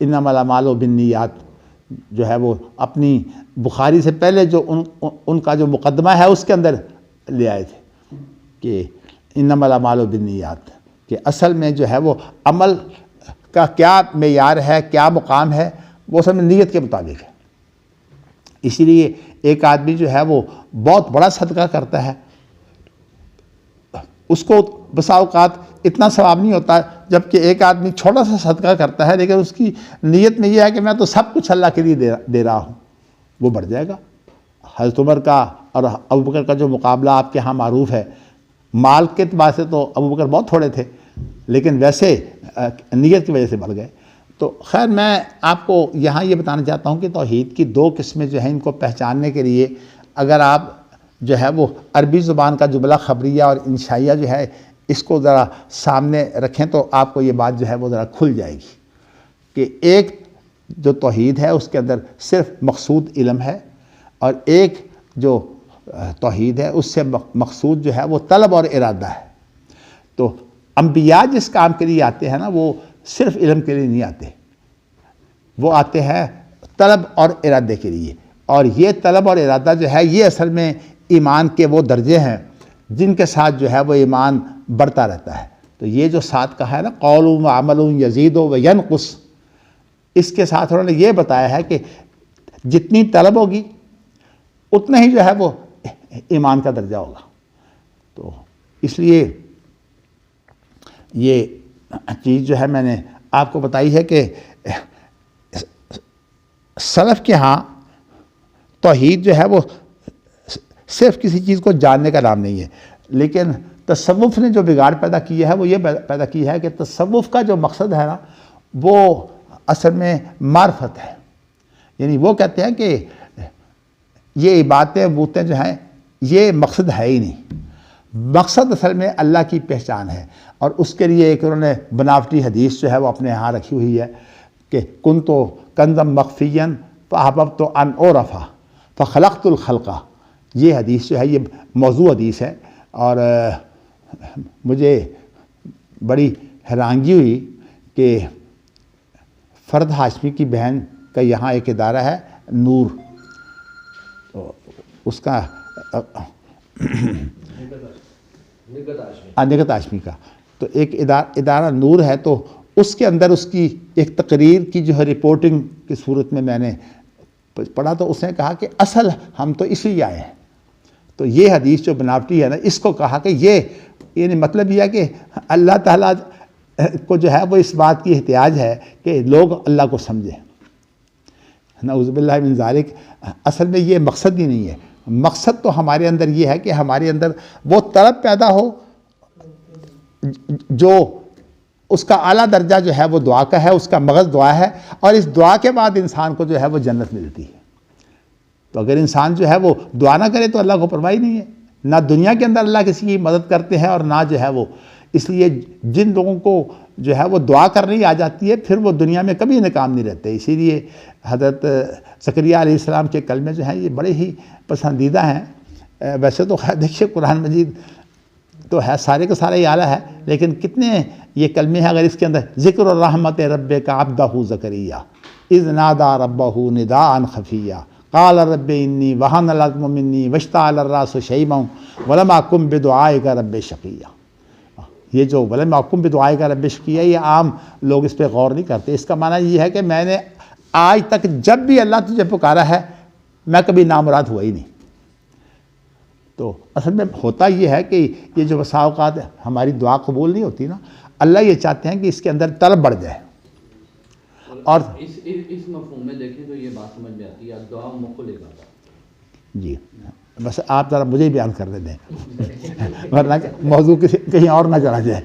انما الاعمال بالنیات، جو ہے وہ اپنی بخاری سے پہلے جو ان کا جو مقدمہ ہے اس کے اندر لے آئے تھے کہ انما الاعمال بالنیات، کہ اصل میں جو ہے وہ عمل کا کیا معیار ہے، کیا مقام ہے، وہ اصل میں نیت کے مطابق ہے. اسی لیے ایک آدمی جو ہے وہ بہت بڑا صدقہ کرتا ہے، اس کو بسا اوقات اتنا ثواب نہیں ہوتا، جبکہ ایک آدمی چھوٹا سا صدقہ کرتا ہے لیکن اس کی نیت میں یہ ہے کہ میں تو سب کچھ اللہ کے لیے دے رہا ہوں، وہ بڑھ جائے گا. حضرت عمر کا اور ابوبکر کا جو مقابلہ آپ کے ہاں معروف ہے، مال کے اعتبار سے تو ابوبکر بہت تھوڑے تھے لیکن ویسے نیت کی وجہ سے بڑھ گئے. تو خیر میں آپ کو یہاں یہ بتانا چاہتا ہوں کہ توحید کی 2 قسمیں جو ہیں ان کو پہچاننے کے لیے اگر آپ جو ہے وہ عربی زبان کا جملہ خبریہ اور انشائیہ جو ہے اس کو ذرا سامنے رکھیں تو آپ کو یہ بات جو ہے وہ ذرا کھل جائے گی کہ ایک جو توحید ہے اس کے اندر صرف مقصود علم ہے، اور ایک جو توحید ہے اس سے مقصود جو ہے وہ طلب اور ارادہ ہے. تو انبیاء جس کام کے لیے آتے ہیں نا وہ صرف علم کے لیے نہیں آتے، وہ آتے ہیں طلب اور ارادے کے لیے، اور یہ طلب اور ارادہ جو ہے یہ اصل میں ایمان کے وہ درجے ہیں جن کے ساتھ جو ہے وہ ایمان بڑھتا رہتا ہے۔ تو یہ جو ساتھ کہا ہے نا قول و عمل یزید و ینقص، اس کے ساتھ انہوں نے یہ بتایا ہے کہ جتنی طلب ہوگی اتنا ہی جو ہے وہ ایمان کا درجہ ہوگا۔ تو اس لیے یہ چیز جو ہے میں نے آپ کو بتائی ہے کہ سلف کے ہاں توحید جو ہے وہ صرف کسی چیز کو جاننے کا نام نہیں ہے، لیکن تصوف نے جو بگاڑ پیدا کی ہے وہ یہ پیدا کی ہے کہ تصوف کا جو مقصد ہے نا وہ اصل میں معرفت ہے، یعنی وہ کہتے ہیں کہ یہ عبادتیں بوتیں جو ہیں یہ مقصد ہے ہی نہیں، مقصد اصل میں اللہ کی پہچان ہے۔ اور اس کے لیے ایک انہوں نے بناوٹی حدیث جو ہے وہ اپنے ہاں رکھی ہوئی ہے کہ کن تو کنزم مخفین فاحببت ان اعرف فخلقت الخلق، یہ حدیث جو ہے یہ موضوع حدیث ہے، اور مجھے بڑی حیرانگی ہوئی کہ فرد ہاشمی کی بہن کا یہاں ایک ادارہ ہے نور، تو اس کا نگت ہاشمی کا تو ایک ادارہ نور ہے، تو اس کے اندر اس کی ایک تقریر کی جو ہے رپورٹنگ کی صورت میں نے پڑھا، تو اس نے کہا کہ اصل ہم تو اس لیے آئے ہیں۔ تو یہ حدیث جو بناوٹی ہے نا اس کو کہا کہ یہ یعنی مطلب یہ ہے کہ اللہ تعالیٰ کو جو ہے وہ اس بات کی احتیاج ہے کہ لوگ اللہ کو سمجھیں، نعوذ باللہ من ذالک۔ اصل میں یہ مقصد ہی نہیں ہے، مقصد تو ہمارے اندر یہ ہے کہ ہمارے اندر وہ طلب پیدا ہو جو اس کا اعلیٰ درجہ جو ہے وہ دعا کا ہے، اس کا مغز دعا ہے، اور اس دعا کے بعد انسان کو جو ہے وہ جنت ملتی ہے۔ تو اگر انسان جو ہے وہ دعا نہ کرے تو اللہ کو پرواہ نہیں ہے، نہ دنیا کے اندر اللہ کسی کی مدد کرتے ہیں اور نہ جو ہے وہ، اس لیے جن لوگوں کو جو ہے وہ دعا کرنی آ جاتی ہے پھر وہ دنیا میں کبھی ناکام نہیں رہتے۔ اسی لیے حضرت زکریہ علیہ السلام کے کلمے جو ہیں یہ بڑے ہی پسندیدہ ہیں۔ ویسے تو دیکھیے قرآن مجید تو ہے سارے کا سارا ہی اعلیٰ ہے، لیکن کتنے یہ کلمے ہیں اگر اس کے اندر ذکر الرحمت رب کا عبدہ زکریا اذ نادى ربہ نداء خفیہ قال رب انی وہن العظم منی واشتعل الراس شیبا ولم اکن بدعائک رب شقیہ، یہ جو ولم اکن بدعائک رب شقیہ یہ عام لوگ اس پہ غور نہیں کرتے۔ اس کا معنی یہ ہے کہ میں نے آج تک جب بھی اللہ تجھے پکارا ہے میں کبھی نامراد ہوا ہی نہیں۔ تو اصل میں ہوتا یہ ہے کہ یہ جو بسا اوقات ہماری دعا قبول نہیں ہوتی نا، اللہ یہ چاہتے ہیں کہ اس کے اندر طلب بڑھ جائے۔ اور اس مفہوم میں دیکھیں تو یہ بات سمجھ میں آتی ہے دعا مخلق آتا جی بس آپ ذرا مجھے بیان کر دیں ورنہ موضوع کہیں اور نہ چلا جائے۔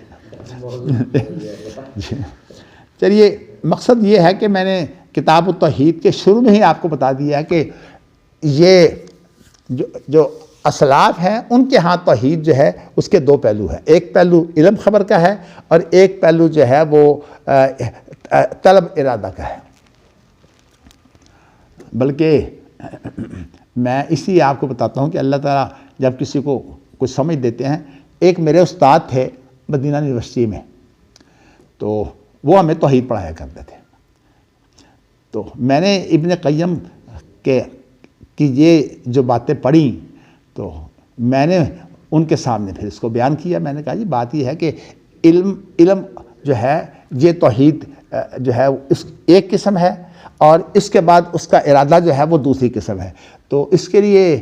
چلیے مقصد یہ ہے کہ میں نے کتاب التوحید کے شروع میں ہی آپ کو بتا دیا ہے کہ یہ جو اسلاف ہیں ان کے ہاں توحید جو ہے اس کے دو پہلو ہیں، ایک پہلو علم خبر کا ہے اور ایک پہلو جو ہے وہ طلب ارادہ کا ہے۔ بلکہ میں اسی آپ کو بتاتا ہوں کہ اللہ تعالیٰ جب کسی کو کچھ سمجھ دیتے ہیں، ایک میرے استاد تھے مدینہ یونیورسٹی میں، تو وہ ہمیں توحید پڑھایا کرتے تھے۔ تو میں نے ابن قیم کی یہ جو باتیں پڑھیں تو میں نے ان کے سامنے پھر اس کو بیان کیا۔ میں نے کہا جی بات یہ ہے کہ علم جو ہے یہ توحید جو ہے اس ایک قسم ہے، اور اس کے بعد اس کا ارادہ جو ہے وہ دوسری قسم ہے۔ تو اس کے لیے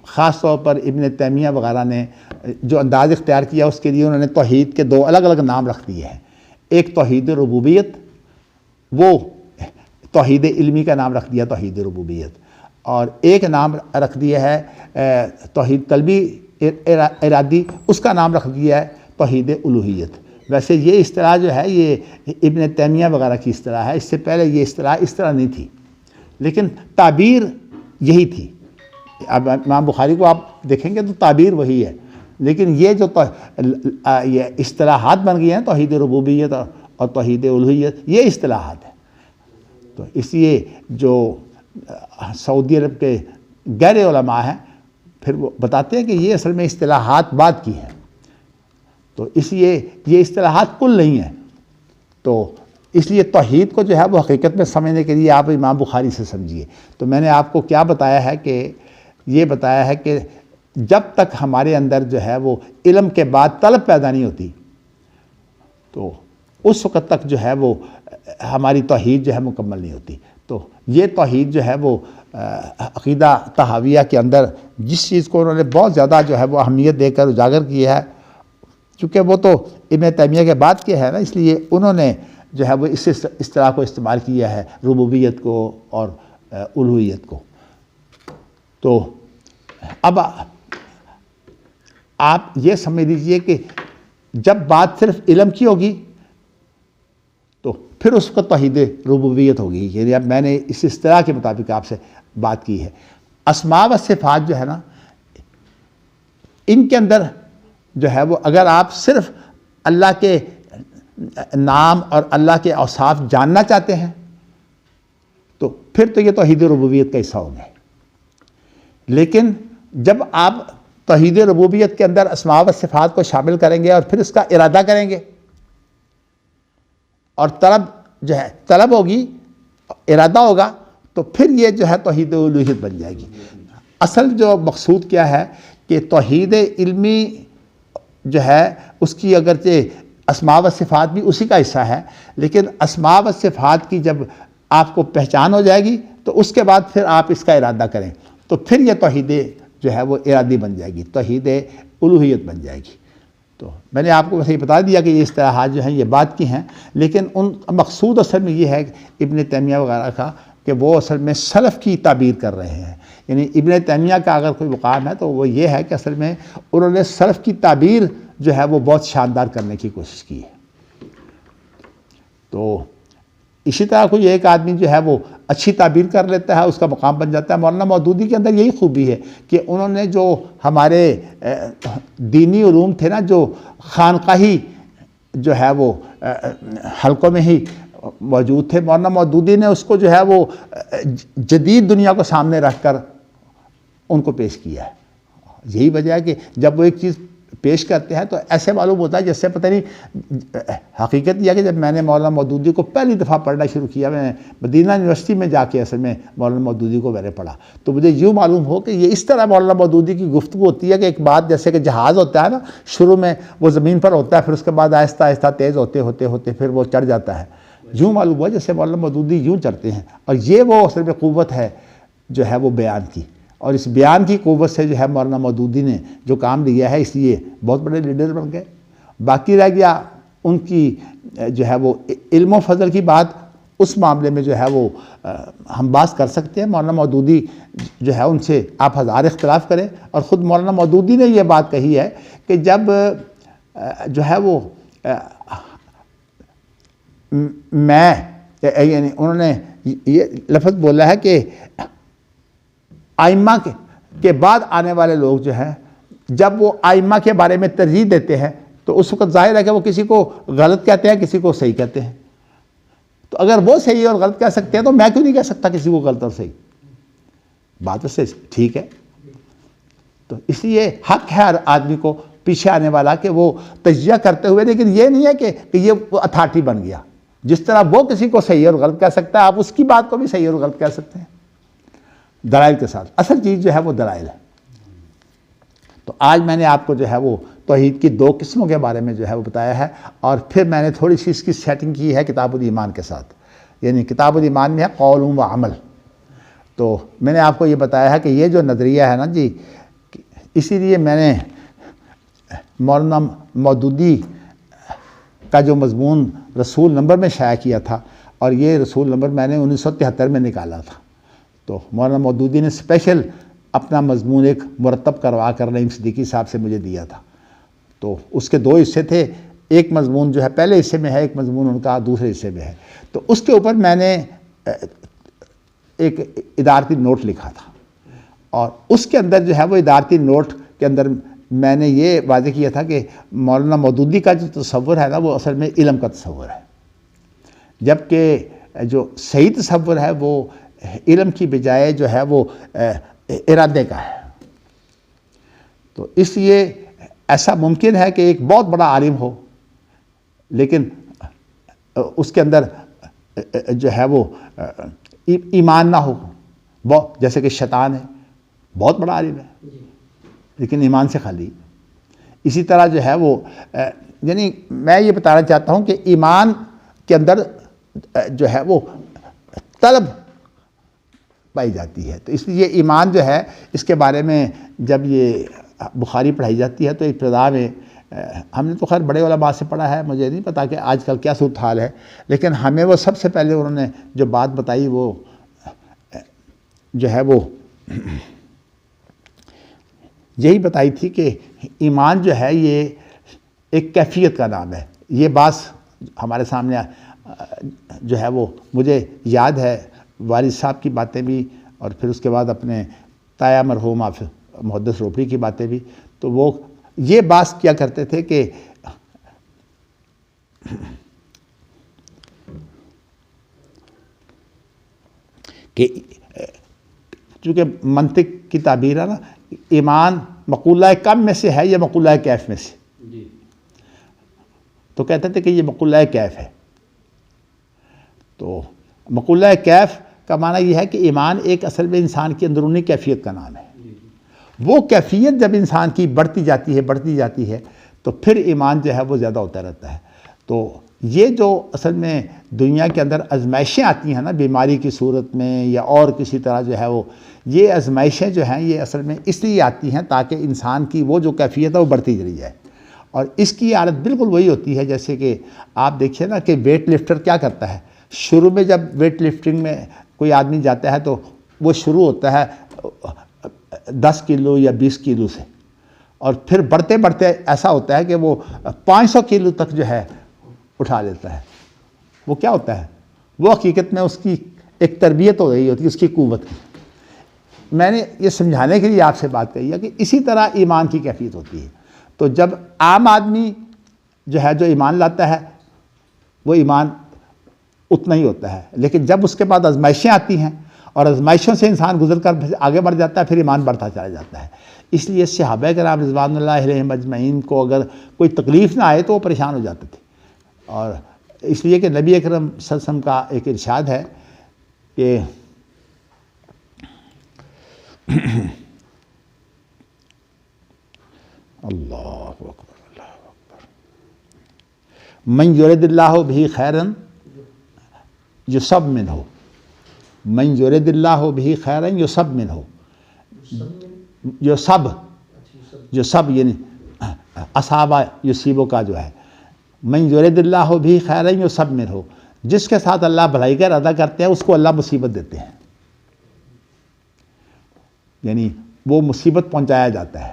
خاص طور پر ابن تیمیہ وغیرہ نے جو انداز اختیار کیا اس کے لیے انہوں نے توحید کے دو الگ الگ نام رکھ دیے ہیں، ایک توحید ربوبیت، وہ توحید علمی کا نام رکھ دیا توحید ربوبیت، اور ایک نام رکھ دیا ہے توحید قلبی ارادی، اس کا نام رکھ دیا ہے توحید الوہیت۔ ویسے یہ اصطلاح جو ہے یہ ابن تیمیہ وغیرہ کی اصطلاح ہے، اس سے پہلے یہ اصطلاح اس طرح نہیں تھی، لیکن تعبیر یہی تھی۔ اب امام بخاری کو آپ دیکھیں گے تو تعبیر وہی ہے، لیکن یہ جو یہ اصطلاحات بن گئی ہیں توحید ربوبیت اور توحید الوہیت، یہ اصطلاحات ہیں۔ تو اس لیے جو سعودی عرب کے غیر علماء ہیں پھر وہ بتاتے ہیں کہ یہ اصل میں اصطلاحات بعد کی ہیں، تو اس لیے یہ اصطلاحات کل نہیں ہیں۔ تو اس لیے توحید کو جو ہے وہ حقیقت میں سمجھنے کے لیے آپ امام بخاری سے سمجھیے. تو میں نے آپ کو کیا بتایا ہے کہ یہ بتایا ہے کہ جب تک ہمارے اندر جو ہے وہ علم کے بعد طلب پیدا نہیں ہوتی تو اس وقت تک جو ہے وہ ہماری توحید جو ہے مکمل نہیں ہوتی. تو یہ توحید جو ہے وہ عقیدہ طحاویہ کے اندر جس چیز کو انہوں نے بہت زیادہ جو ہے وہ اہمیت دے کر اجاگر کیا ہے، چونکہ وہ تو ابن تیمیہ کے بعد کے ہے نا، اس لیے انہوں نے جو ہے وہ اس طرح کو استعمال کیا ہے، ربوبیت کو اور الوہیت کو. تو اب آپ یہ سمجھ لیجئے کہ جب بات صرف علم کی ہوگی تو پھر اس کو توحید ربوبیت ہوگی. یعنی اب میں نے اس اصطلاح کے مطابق آپ سے بات کی ہے. اسماء و صفات جو ہے نا، ان کے اندر جو ہے وہ اگر آپ صرف اللہ کے نام اور اللہ کے اوصاف جاننا چاہتے ہیں تو پھر تو یہ توحید ربوبیت کا حصہ ہوں گے. لیکن جب آپ توحید ربوبیت کے اندر اسماء و صفات کو شامل کریں گے اور پھر اس کا ارادہ کریں گے اور طلب جو ہے طلب ہوگی، ارادہ ہوگا، تو پھر یہ جو ہے توحید الوہیت بن جائے گی. اصل جو مقصود کیا ہے کہ توحید علمی جو ہے اس کی اگرچہ اسماء و صفات بھی اسی کا حصہ ہے، لیکن اسماء و صفات کی جب آپ کو پہچان ہو جائے گی تو اس کے بعد پھر آپ اس کا ارادہ کریں تو پھر یہ توحید جو ہے وہ ارادی بن جائے گی، توحید الوہیت بن جائے گی. تو میں نے آپ کو ویسے ہی بتا دیا کہ یہ اصطلاحات جو ہیں یہ بات کی ہیں، لیکن ان مقصود اصل میں یہ ہے ابن تیمیہ وغیرہ کا کہ وہ اصل میں سلف کی تعبیر کر رہے ہیں. یعنی ابن تیمیہ کا اگر کوئی مقام ہے تو وہ یہ ہے کہ اصل میں انہوں نے سلف کی تعبیر جو ہے وہ بہت شاندار کرنے کی کوشش کی ہے. تو اسی طرح کوئی ایک آدمی جو ہے وہ اچھی تعبیر کر لیتا ہے، اس کا مقام بن جاتا ہے. مولانا مودودی کے اندر یہی خوبی ہے کہ انہوں نے جو ہمارے دینی علوم تھے نا، جو خانقاہی جو ہے وہ حلقوں میں ہی موجود تھے، مولانا مودودی نے اس کو جو ہے وہ جدید دنیا کو سامنے رکھ کر ان کو پیش کیا ہے. یہی وجہ ہے کہ جب وہ ایک چیز پیش کرتے ہیں تو ایسے معلوم ہوتا ہے جیسے پتہ نہیں. حقیقت یہ ہے کہ جب میں نے مولانا مودودی کو پہلی دفعہ پڑھنا شروع کیا، میں مدینہ یونیورسٹی میں جا کے اصل میں مولانا مودودی کو میں نے پڑھا، تو مجھے یوں معلوم ہو کہ یہ اس طرح مولانا مودودی کی گفتگو ہوتی ہے کہ ایک بات جیسے کہ جہاز ہوتا ہے نا، شروع میں وہ زمین پر ہوتا ہے، پھر اس کے بعد آہستہ آہستہ تیز ہوتے ہوتے ہوتے پھر وہ چڑھ جاتا ہے. یوں معلوم ہوا جیسے مولانا مودودی یوں چڑھتے ہیں، اور یہ وہ اصل میں قوت ہے جو ہے وہ بیان کی. اور اس بیان کی قوت سے جو ہے مولانا مودودی نے جو کام لیا ہے، اس لیے بہت بڑے لیڈر بن گئے. باقی رہ گیا ان کی جو ہے وہ علم و فضل کی بات، اس معاملے میں جو ہے وہ ہم بات کر سکتے ہیں. مولانا مودودی جو ہے ان سے آپ ہزار اختلاف کریں، اور خود مولانا مودودی نے یہ بات کہی ہے کہ جب جو ہے وہ میں یعنی انہوں نے یہ لفظ بولا ہے کہ آئمہ کے بعد آنے والے لوگ جو ہیں جب وہ آئمہ کے بارے میں ترجیح دیتے ہیں تو اس وقت ظاہر ہے کہ وہ کسی کو غلط کہتے ہیں، کسی کو صحیح کہتے ہیں. تو اگر وہ صحیح اور غلط کہہ سکتے ہیں تو میں کیوں نہیں کہہ سکتا کسی کو غلط اور صحیح؟ بات اس سے ٹھیک ہے. تو اس لیے حق ہے ہر آدمی کو پیچھے آنے والا کہ وہ تجزیہ کرتے ہوئے، لیکن یہ نہیں ہے کہ یہ اتھارٹی بن گیا. جس طرح وہ کسی کو صحیح اور غلط کہہ سکتا ہے، آپ اس کی بات کو بھی صحیح اور غلط کہہ سکتے ہیں دلائل کے ساتھ. اصل چیز جو ہے وہ دلائل ہے. تو آج میں نے آپ کو جو ہے وہ توحید کی دو قسموں کے بارے میں جو ہے وہ بتایا ہے، اور پھر میں نے تھوڑی سی اس کی سیٹنگ کی ہے کتاب الایمان کے ساتھ. یعنی کتاب الایمان میں ہے قول و عمل. تو میں نے آپ کو یہ بتایا ہے کہ یہ جو نظریہ ہے نا جی، اسی لیے میں نے مولانا مودودی کا جو مضمون رسول نمبر میں شائع کیا تھا، اور یہ رسول نمبر میں نے 1973 میں نکالا تھا. تو مولانا مودودی نے اسپیشل اپنا مضمون ایک مرتب کروا کر نعیم صدیقی صاحب سے مجھے دیا تھا. تو اس کے دو حصے تھے، ایک مضمون جو ہے پہلے حصے میں ہے، ایک مضمون ان کا دوسرے حصے میں ہے. تو اس کے اوپر میں نے ایک ادارتی نوٹ لکھا تھا، اور اس کے اندر جو ہے وہ ادارتی نوٹ کے اندر میں نے یہ واضح کیا تھا کہ مولانا مودودی کا جو تصور ہے نا وہ اصل میں علم کا تصور ہے، جبکہ جو صحیح تصور ہے وہ علم کی بجائے جو ہے وہ ارادے کا ہے. تو اس لیے ایسا ممکن ہے کہ ایک بہت بڑا عالم ہو لیکن اس کے اندر جو ہے وہ ایمان نہ ہو، وہ جیسے کہ شیطان ہے، بہت بڑا عالم ہے لیکن ایمان سے خالی. اسی طرح جو ہے وہ یعنی میں یہ بتانا چاہتا ہوں کہ ایمان کے اندر جو ہے وہ طلب پائی جاتی ہے. تو اس لیے ایمان جو ہے اس کے بارے میں جب یہ بخاری پڑھائی جاتی ہے تو ابتدا میں ہم نے تو خیر بڑے علماء سے پڑھا ہے، مجھے نہیں پتا کہ آج کل کیا صورتحال ہے، لیکن ہمیں وہ سب سے پہلے انہوں نے جو بات بتائی وہ جو ہے وہ یہی بتائی تھی کہ ایمان جو ہے یہ ایک کیفیت کا نام ہے. یہ بات ہمارے سامنے جو ہے وہ مجھے یاد ہے والد صاحب کی باتیں بھی، اور پھر اس کے بعد اپنے تایا مرحوم محدث روپڑی کی باتیں بھی. تو وہ یہ بات کیا کرتے تھے کہ چونکہ منطق کی تعبیر ہے نا، ایمان مقولہ کم میں سے ہے یا مقولہ کیف میں سے، تو کہتے تھے کہ یہ مقولہ کیف ہے. تو مقولہ کیف کا معنی یہ ہے کہ ایمان ایک اصل میں انسان کی اندرونی کیفیت کا نام ہے. وہ کیفیت جب انسان کی بڑھتی جاتی ہے تو پھر ایمان جو ہے وہ زیادہ ہوتا رہتا ہے. تو یہ جو اصل میں دنیا کے اندر آزمائشیں آتی ہیں نا، بیماری کی صورت میں یا اور کسی طرح جو ہے وہ، یہ آزمائشیں جو ہیں یہ اصل میں اس لیے آتی ہیں تاکہ انسان کی وہ جو کیفیت ہے وہ بڑھتی چلی جائے. اور اس کی عادت بالکل وہی ہوتی ہے جیسے کہ آپ دیکھیے نا کہ ویٹ لفٹر کیا کرتا ہے. شروع میں جب ویٹ لفٹنگ میں کوئی آدمی جاتا ہے تو وہ شروع ہوتا ہے 10 کلو یا 20 کلو سے، اور پھر بڑھتے بڑھتے ایسا ہوتا ہے کہ وہ 500 کلو تک جو ہے اٹھا لیتا ہے. وہ کیا ہوتا ہے؟ وہ حقیقت میں اس کی ایک تربیت ہو رہی ہوتی ہے، اس کی قوت کی. میں نے یہ سمجھانے کے لیے آپ سے بات کہی ہے کہ اسی طرح ایمان کی کیفیت ہوتی ہے. تو جب عام آدمی جو ہے جو ایمان لاتا ہے وہ ایمان اتنا ہی ہوتا ہے، لیکن جب اس کے بعد آزمائشیں آتی ہیں اور آزمائشوں سے انسان گزر کر آگے بڑھ جاتا ہے، پھر ایمان بڑھتا چلا جاتا ہے. اس لیے صحابہ کرام رضوان اللہ علیہم اجمعین کو اگر کوئی تکلیف نہ آئے تو وہ پریشان ہو جاتے تھے. اور اس لیے کہ نبی اکرم صلی اللہ علیہ وسلم کا ایک ارشاد ہے کہ اللہ اکبر من یرد اللہ بہ خیرا یصب منہ، من یرد اللہ بہ خیرا یصب منہ. یصب یعنی اصابہ یصیبوں کا جو ہے، من یرد اللہ بہ خیرا یصب منہ، جس کے ساتھ اللہ بھلائی کا ارادہ کرتے ہیں اس کو اللہ مصیبت دیتے ہیں، یعنی وہ مصیبت پہنچایا جاتا ہے.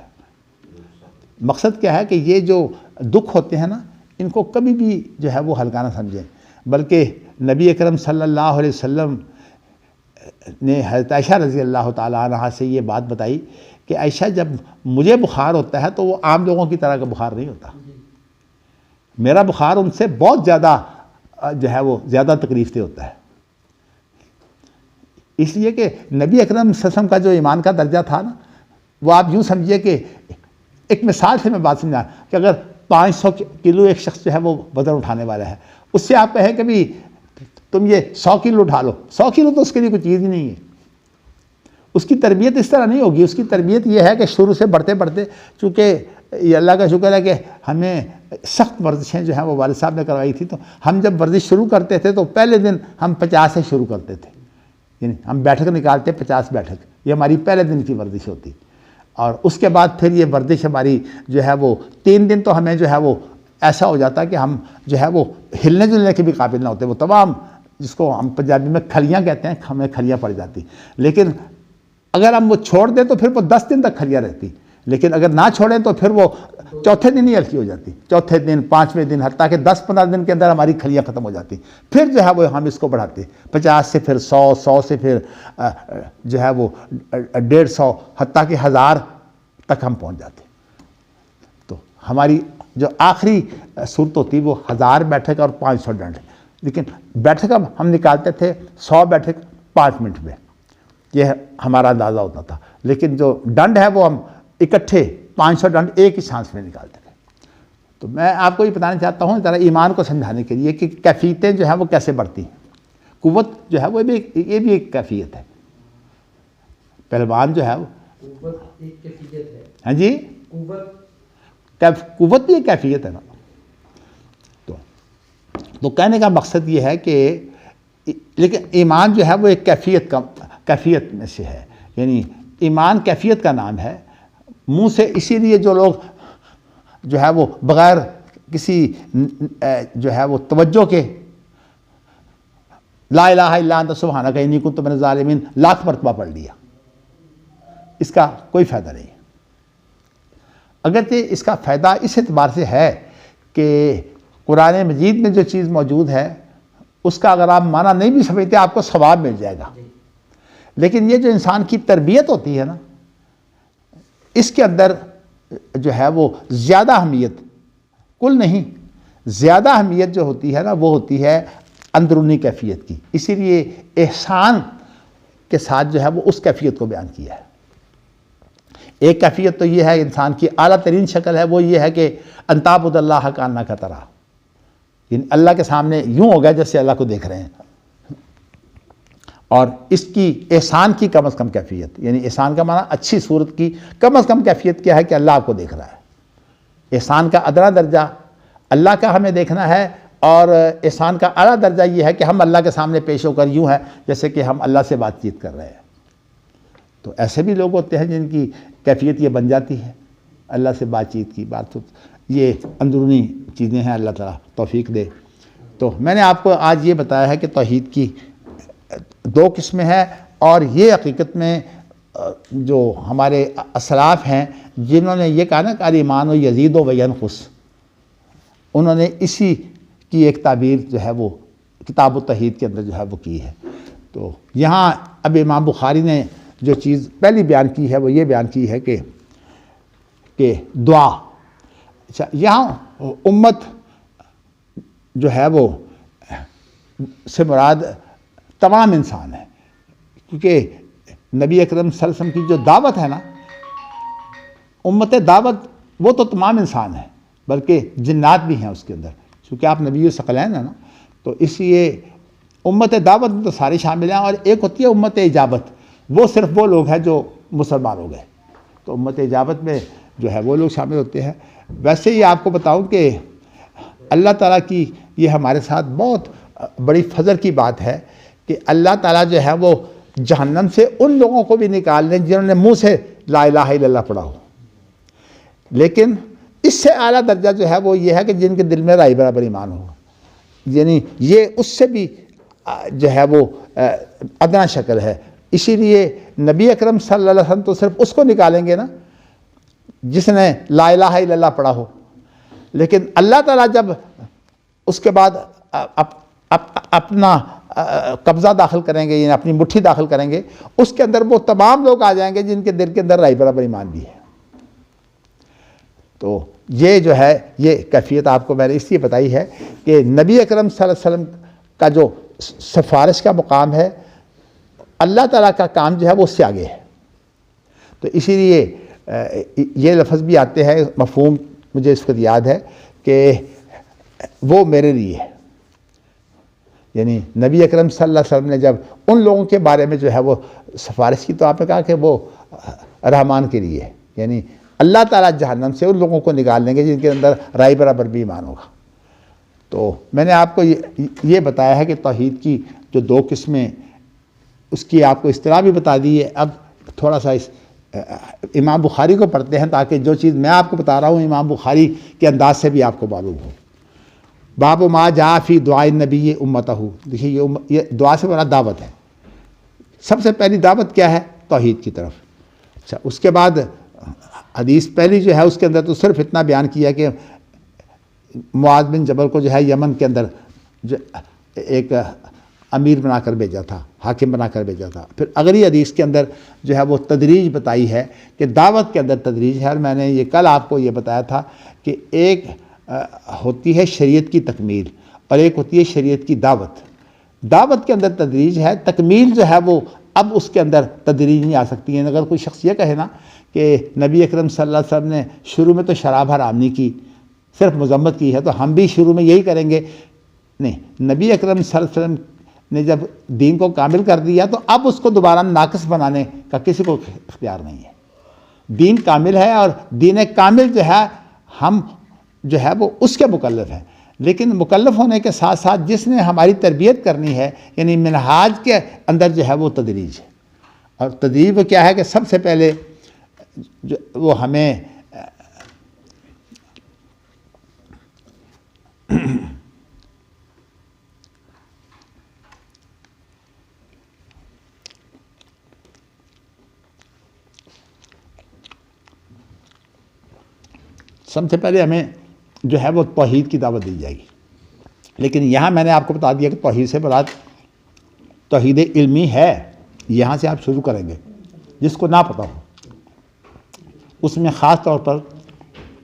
مقصد کیا ہے کہ یہ جو دکھ ہوتے ہیں نا ان کو کبھی بھی جو ہے وہ ہلکا نہ سمجھیں، بلکہ نبی اکرم صلی اللہ علیہ وسلم نے حضرت عائشہ رضی اللہ تعالیٰ عنہا سے یہ بات بتائی کہ عائشہ جب مجھے بخار ہوتا ہے تو وہ عام لوگوں کی طرح کا بخار نہیں ہوتا، میرا بخار ان سے بہت زیادہ جو ہے وہ زیادہ تکلیف دہ ہوتا ہے. اس لیے کہ نبی اکرم صلی اللہ علیہ وسلم کا جو ایمان کا درجہ تھا نا، وہ آپ یوں سمجھیے کہ ایک مثال سے میں بات سمجھا کہ اگر 500 کلو ایک شخص جو ہے وہ وزن اٹھانے والا ہے، اس سے آپ کہیں کہ بھی تم یہ 100 کلو اٹھا لو، 100 کلو تو اس کے لیے کوئی چیز ہی نہیں ہے. اس کی تربیت اس طرح نہیں ہوگی. اس کی تربیت یہ ہے کہ شروع سے بڑھتے بڑھتے، چونکہ یہ اللہ کا شکر ہے کہ ہمیں سخت ورزشیں جو ہیں وہ والد صاحب نے کروائی تھی، تو ہم جب ورزش شروع کرتے تھے تو پہلے دن ہم 50 سے شروع کرتے تھے، یعنی ہم بیٹھک نکالتے 50 بیٹھک، یہ ہماری پہلے دن کی ورزش ہوتی. اور اس کے بعد پھر یہ ورزش ہماری جو ہے وہ 3 دن تو ہمیں جو ہے وہ ایسا ہو جاتا کہ ہم جو ہے وہ ہلنے جلنے کے بھی قابل نہ ہوتے. وہ تمام جس کو ہم پنجابی میں کھلیاں کہتے ہیں، ہمیں کھلیاں پڑ جاتی. لیکن اگر ہم وہ چھوڑ دیں تو پھر وہ 10 دن تک کھلیاں رہتی، لیکن اگر نہ چھوڑیں تو پھر وہ چوتھے دن ہی ہلکی ہو جاتی، چوتھے دن 5ویں دن، حتیٰ کہ 10-15 دن کے اندر ہماری کھلیاں ختم ہو جاتی. پھر جو ہے وہ ہم اس کو بڑھاتے 50 سے پھر 100 سے پھر جو ہے وہ 150 حتیٰ کہ 1000 تک ہم پہنچ جاتے. تو ہماری جو آخری صورت ہوتی وہ 1000 بیٹھک اور 500 ڈنڈ. لیکن بیٹھک اب ہم نکالتے تھے 100 بیٹھک 5 منٹ میں، یہ ہمارا اندازہ ہوتا تھا. لیکن جو ڈنڈ ہے وہ ہم اکٹھے 500 ڈنڈ ایک ہی سانس میں نکالتے تھے. تو میں آپ کو یہ بتانا چاہتا ہوں ذرا ایمان کو سمجھانے کے لیے کہ کیفیتیں جو ہیں وہ کیسے بڑھتی ہیں. قوت جو ہے وہ یہ بھی ایک کیفیت ہے. پہلوان جو ہے وہ قوت ایک کیفیت ہے. ہاں جی قوت بھی ایک کیفیت ہے نا. تو کہنے کا مقصد یہ ہے کہ لیکن ایمان جو ہے وہ ایک کیفیت میں سے ہے. یعنی ایمان کیفیت کا نام ہے. منہ سے اسی لیے جو لوگ جو ہے وہ بغیر کسی جو ہے وہ توجہ کے لا الہ الا انت سبحانک انی کنت من الظالمین لاکھ مرتبہ پڑھ لیا، اس کا کوئی فائدہ نہیں. اگرچہ اس کا فائدہ اس اعتبار سے ہے کہ قرآن مجید میں جو چیز موجود ہے اس کا اگر آپ معنی نہیں بھی سمجھتے آپ کو ثواب مل جائے گا. لیکن یہ جو انسان کی تربیت ہوتی ہے نا، اس کے اندر جو ہے وہ زیادہ اہمیت، کل نہیں، زیادہ اہمیت جو ہوتی ہے نا وہ ہوتی ہے اندرونی کیفیت کی. اسی لیے احسان کے ساتھ جو ہے وہ اس کیفیت کو بیان کیا ہے. ایک کیفیت تو یہ ہے انسان کی اعلیٰ ترین شکل ہے، وہ یہ ہے کہ ان تعبد اللہ کانک تراہ، یعنی اللہ کے سامنے یوں ہو گیا جیسے اللہ کو دیکھ رہے ہیں. اور اس کی احسان کی کم از کم کیفیت، یعنی احسان کا معنی اچھی صورت کی کم از کم کیفیت کیا ہے کہ اللہ آپ کو دیکھ رہا ہے. احسان کا ادنا درجہ اللہ کا ہمیں دیکھنا ہے، اور احسان کا اعلیٰ درجہ یہ ہے کہ ہم اللہ کے سامنے پیش ہو کر یوں ہے جیسے کہ ہم اللہ سے بات چیت کر رہے ہیں. تو ایسے بھی لوگ ہوتے ہیں جن کی کیفیت یہ بن جاتی ہے اللہ سے بات چیت کی بات. یہ اندرونی چیزیں ہیں، اللہ تعالیٰ توفیق دے. تو میں نے آپ کو آج یہ بتایا ہے کہ توحید کی دو قسمیں ہیں، اور یہ حقیقت میں جو ہمارے اسلاف ہیں جنہوں نے یہ کہا نا کہ الایمان و یزید و ینقص، انہوں نے اسی کی ایک تعبیر جو ہے وہ کتاب التوحید کے اندر جو ہے وہ کی ہے. تو یہاں اب امام بخاری نے جو چیز پہلی بیان کی ہے وہ یہ بیان کی ہے کہ دعا. اچھا، یہاں امت جو ہے وہ سے مراد تمام انسان ہے، کیونکہ نبی اکرم صلی اللہ علیہ وسلم کی جو دعوت ہے نا، امت دعوت وہ تو تمام انسان ہے، بلکہ جنات بھی ہیں اس کے اندر، چونکہ آپ نبی الثقلین ہیں نا. تو اس لیے امت دعوت میں تو سارے شامل ہیں. اور ایک ہوتی ہے امت اجابت، وہ صرف وہ لوگ ہیں جو مسلمان ہو گئے. تو امت اجابت میں جو ہے وہ لوگ شامل ہوتے ہیں. ویسے ہی آپ کو بتاؤں کہ اللہ تعالیٰ کی یہ ہمارے ساتھ بہت بڑی فضل کی بات ہے کہ اللہ تعالیٰ جو ہے وہ جہنم سے ان لوگوں کو بھی نکال دیں جنہوں نے منہ سے لا الہ الا اللہ پڑھا ہو. لیکن اس سے اعلیٰ درجہ جو ہے وہ یہ ہے کہ جن کے دل میں رائے برابر ایمان ہو، یعنی یہ اس سے بھی جو ہے وہ ادنا شکل ہے. اسی لیے نبی اکرم صلی اللہ علیہ وسلم تو صرف اس کو نکالیں گے نا جس نے لا الہ الا اللہ پڑھا ہو. لیکن اللہ تعالیٰ جب اس کے بعد اپنا قبضہ داخل کریں گے، یعنی اپنی مٹھی داخل کریں گے، اس کے اندر وہ تمام لوگ آ جائیں گے جن کے دل کے اندر رائے برابر ایمان بھی ہے. تو یہ جو ہے یہ کیفیت آپ کو میں نے اس لیے بتائی ہے کہ نبی اکرم صلی اللہ علیہ وسلم کا جو سفارش کا مقام ہے، اللہ تعالیٰ کا کام جو ہے وہ اس سے آگے ہے. تو اسی لیے یہ لفظ بھی آتے ہیں، مفہوم مجھے اس وقت یاد ہے کہ وہ میرے لیے ہے. یعنی نبی اکرم صلی اللہ علیہ وسلم نے جب ان لوگوں کے بارے میں جو ہے وہ سفارش کی تو آپ نے کہا کہ وہ رحمان کے لیے ہے، یعنی اللہ تعالیٰ جہنم سے ان لوگوں کو نکال لیں گے جن کے اندر رائے برابر بھی ایمان ہوگا. تو میں نے آپ کو یہ بتایا ہے کہ توحید کی جو دو قسمیں، اس کی آپ کو اصطلاح بھی بتا دی ہے. اب تھوڑا سا اس امام بخاری کو پڑھتے ہیں تاکہ جو چیز میں آپ کو بتا رہا ہوں امام بخاری کے انداز سے بھی آپ کو معلوم ہو. باب ما جاء فی دعاء النبی امتہ. دیکھیے یہ دعا سے بڑا دعوت ہے. سب سے پہلی دعوت کیا ہے؟ توحید کی طرف. اچھا، اس کے بعد حدیث پہلی جو ہے اس کے اندر تو صرف اتنا بیان کیا کہ معاذ بن جبل کو جو ہے یمن کے اندر جو ایک امیر بنا کر بھیجا تھا، حاکم بنا کر بھیجا تھا. پھر اگلی حدیث کے اندر جو ہے وہ تدریج بتائی ہے کہ دعوت کے اندر تدریج ہے. اور میں نے یہ کل آپ کو یہ بتایا تھا کہ ایک ہوتی ہے شریعت کی تکمیل اور ایک ہوتی ہے شریعت کی دعوت. دعوت کے اندر تدریج ہے، تکمیل جو ہے وہ اب اس کے اندر تدریج نہیں آ سکتی ہے. اگر کوئی شخص یہ کہے نا کہ نبی اکرم صلی اللہ علیہ وسلم نے شروع میں تو شراب حرام نہیں کی، صرف مذمت کی ہے، تو ہم بھی شروع میں یہی کریں گے؟ نہیں، نبی اکرم صلی اللہ علیہ وسلم نے جب دین کو کامل کر دیا تو اب اس کو دوبارہ ناقص بنانے کا کسی کو اختیار نہیں ہے۔ دین کامل ہے، اور دین کامل جو ہے ہم جو ہے وہ اس کے مکلف ہیں، لیکن مکلف ہونے کے ساتھ ساتھ جس نے ہماری تربیت کرنی ہے، یعنی منہاج کے اندر جو ہے وہ تدریج ہے۔ اور تدریج وہ کیا ہے کہ سب سے پہلے جو وہ ہمیں ہمیں جو ہے وہ توحید کی دعوت دی جائے گی۔ لیکن یہاں میں نے آپ کو بتا دیا کہ توحید سے مراد توحید علمی ہے، یہاں سے آپ شروع کریں گے۔ جس کو نہ پتہ ہو اس میں خاص طور پر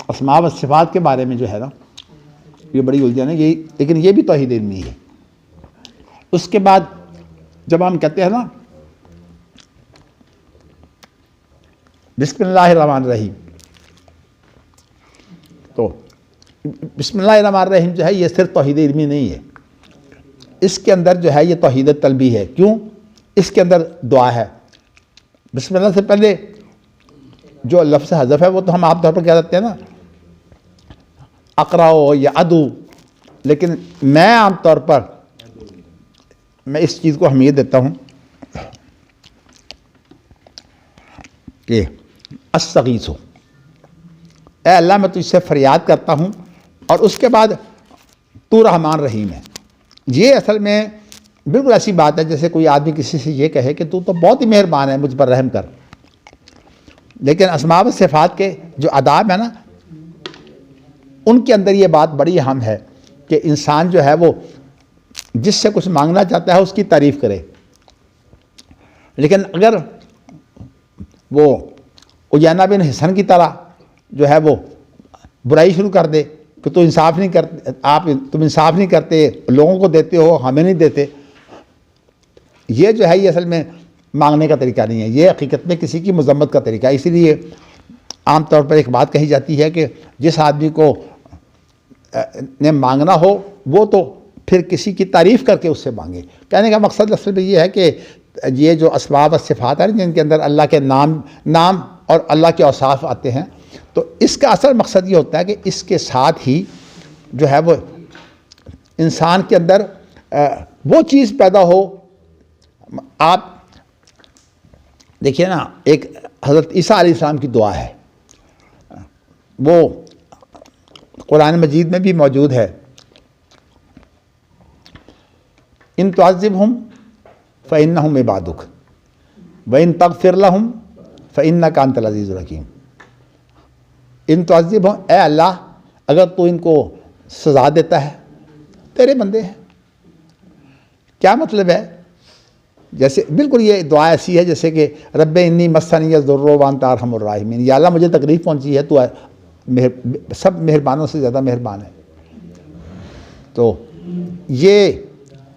اسماء و صفات کے بارے میں جو ہے نا یہ بڑی الجھن ہے، لیکن یہ بھی توحید علمی ہے۔ اس کے بعد جب ہم کہتے ہیں نا بسم اللہ الرحمن الرحیم، تو بسم اللہ الرحمن الرحیم جو ہے یہ صرف توحید علمی نہیں ہے، اس کے اندر جو ہے یہ توحید طلبی ہے۔ کیوں؟ اس کے اندر دعا ہے۔ بسم اللہ سے پہلے جو لفظ حذف ہے وہ تو ہم عام طور پر کہہ دیتے ہیں نا اقرأ یا ادعو، لیکن میں عام طور پر میں اس چیز کو اہمیت دیتا ہوں کہ استغیث، اے اللہ میں تجھ سے فریاد کرتا ہوں، اور اس کے بعد تو رحمان رحیم ہے۔ یہ اصل میں بالکل ایسی بات ہے جیسے کوئی آدمی کسی سے یہ کہے کہ تو بہت ہی مہربان ہے، مجھ پر رحم کر۔ لیکن اسماء و صفات کے جو آداب ہیں نا ان کے اندر یہ بات بڑی اہم ہے کہ انسان جو ہے وہ جس سے کچھ مانگنا چاہتا ہے اس کی تعریف کرے، لیکن اگر وہ عیینہ بن حسن کی طرح جو ہے وہ برائی شروع کر دے کہ تو انصاف نہیں کرتے، تم انصاف نہیں کرتے، لوگوں کو دیتے ہو ہمیں نہیں دیتے، یہ جو ہے یہ اصل میں مانگنے کا طریقہ نہیں ہے، یہ حقیقت میں کسی کی مذمت کا طریقہ ہے۔ اسی لیے عام طور پر ایک بات کہی جاتی ہے کہ جس آدمی کو نے مانگنا ہو وہ تو پھر کسی کی تعریف کر کے اس سے مانگے۔ کہنے کا مقصد اصل میں یہ ہے کہ یہ جو اسماء و صفات ہیں جن کے اندر اللہ کے نام اور اللہ کے اوصاف آتے ہیں، تو اس کا اصل مقصد یہ ہوتا ہے کہ اس کے ساتھ ہی جو ہے وہ انسان کے اندر وہ چیز پیدا ہو۔ آپ دیکھیے نا، ایک حضرت عیسیٰ علیہ السلام کی دعا ہے، وہ قرآن مجید میں بھی موجود ہے، ان تعذبہم فإنہم عبادک وإن تغفر لہم فإنک انت العزیز الحکیم۔ ان تعذبہم، اے اللہ اگر تو ان کو سزا دیتا ہے، تیرے بندے ہیں۔ کیا مطلب ہے؟ جیسے بالکل یہ دعا ایسی ہے جیسے کہ رب انی مسنی الضر وانت ارحم الراحمین، یا اللہ مجھے تکلیف پہنچی ہے، تو سب مہربانوں سے زیادہ مہربان ہے۔ تو یہ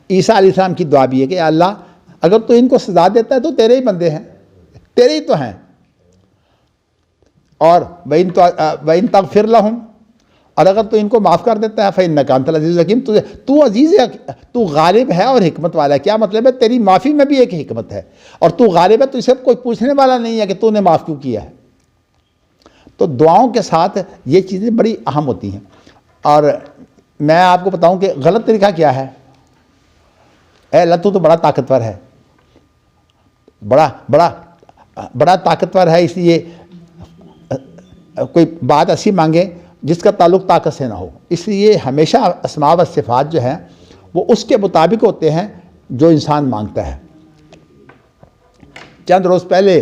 عیسیٰ علیہ السلام کی دعا بھی ہے کہ اے اللہ اگر تو ان کو سزا دیتا ہے تو تیرے ہی بندے ہیں، تیرے ہی تو ہیں، اور وَإِن تَغْفِرْ لَهُمْ، اور اگر تو ان کو معاف کر دیتا ہے فَإِنَّكَ أَنْتَ الْعَزِيزُ الْحَكِيمُ، تو عزیز ہے، تو غالب ہے اور حکمت والا ہے۔ کیا مطلب ہے؟ تیری معافی میں بھی ایک حکمت ہے، اور تو غالب ہے، تو اسے کوئی پوچھنے والا نہیں ہے کہ تو نے معاف کیوں کیا ہے۔ تو دعاؤں کے ساتھ یہ چیزیں بڑی اہم ہوتی ہیں۔ اور میں آپ کو بتاؤں کہ غلط طریقہ کیا ہے؟ اے اللہ تو بڑا طاقتور ہے، بڑا طاقتور ہے، اس لیے کوئی بات ایسی مانگے جس کا تعلق طاقت سے نہ ہو۔ اس لیے ہمیشہ اسماء و صفات جو ہیں وہ اس کے مطابق ہوتے ہیں جو انسان مانگتا ہے۔ چند روز پہلے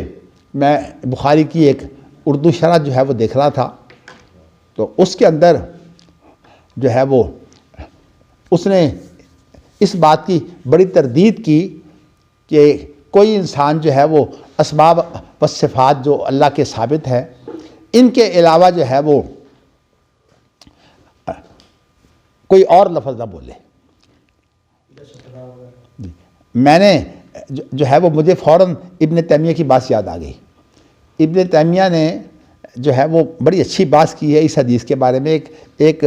میں بخاری کی ایک اردو شرح جو ہے وہ دیکھ رہا تھا، تو اس کے اندر جو ہے وہ اس نے اس بات کی بڑی تردید کی کہ کوئی انسان جو ہے وہ اسماء و صفات جو اللہ کے ثابت ہے ان کے علاوہ جو ہے وہ کوئی اور لفظ نہ بولے۔ میں نے جو ہے وہ مجھے فوراً ابن تیمیہ کی بات یاد آ گئی۔ ابن تیمیہ نے جو ہے وہ بڑی اچھی بات کی ہے اس حدیث کے بارے میں. ایک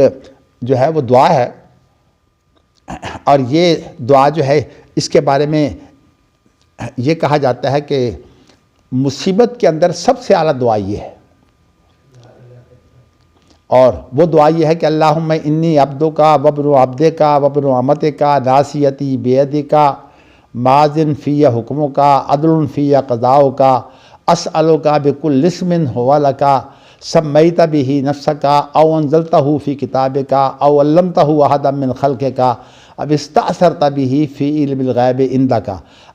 جو ہے وہ دعا ہے، اور یہ دعا جو ہے اس کے بارے میں یہ کہا جاتا ہے کہ مصیبت کے اندر سب سے اعلیٰ دعا یہ ہے، اور وہ دعا یہ ہے کہ اللہم انی عبدک وابن عبدک وابن امتک ناصیتی بیدک ماضٍ فی حکمک عدل فی قضاؤک اسألک بکل اسم ھو لک سمیت بہ نفسک او انزلتہ فی کتابک او علمتہ احدا من خلقک او استأثرت بہ فی علم الغیب عندک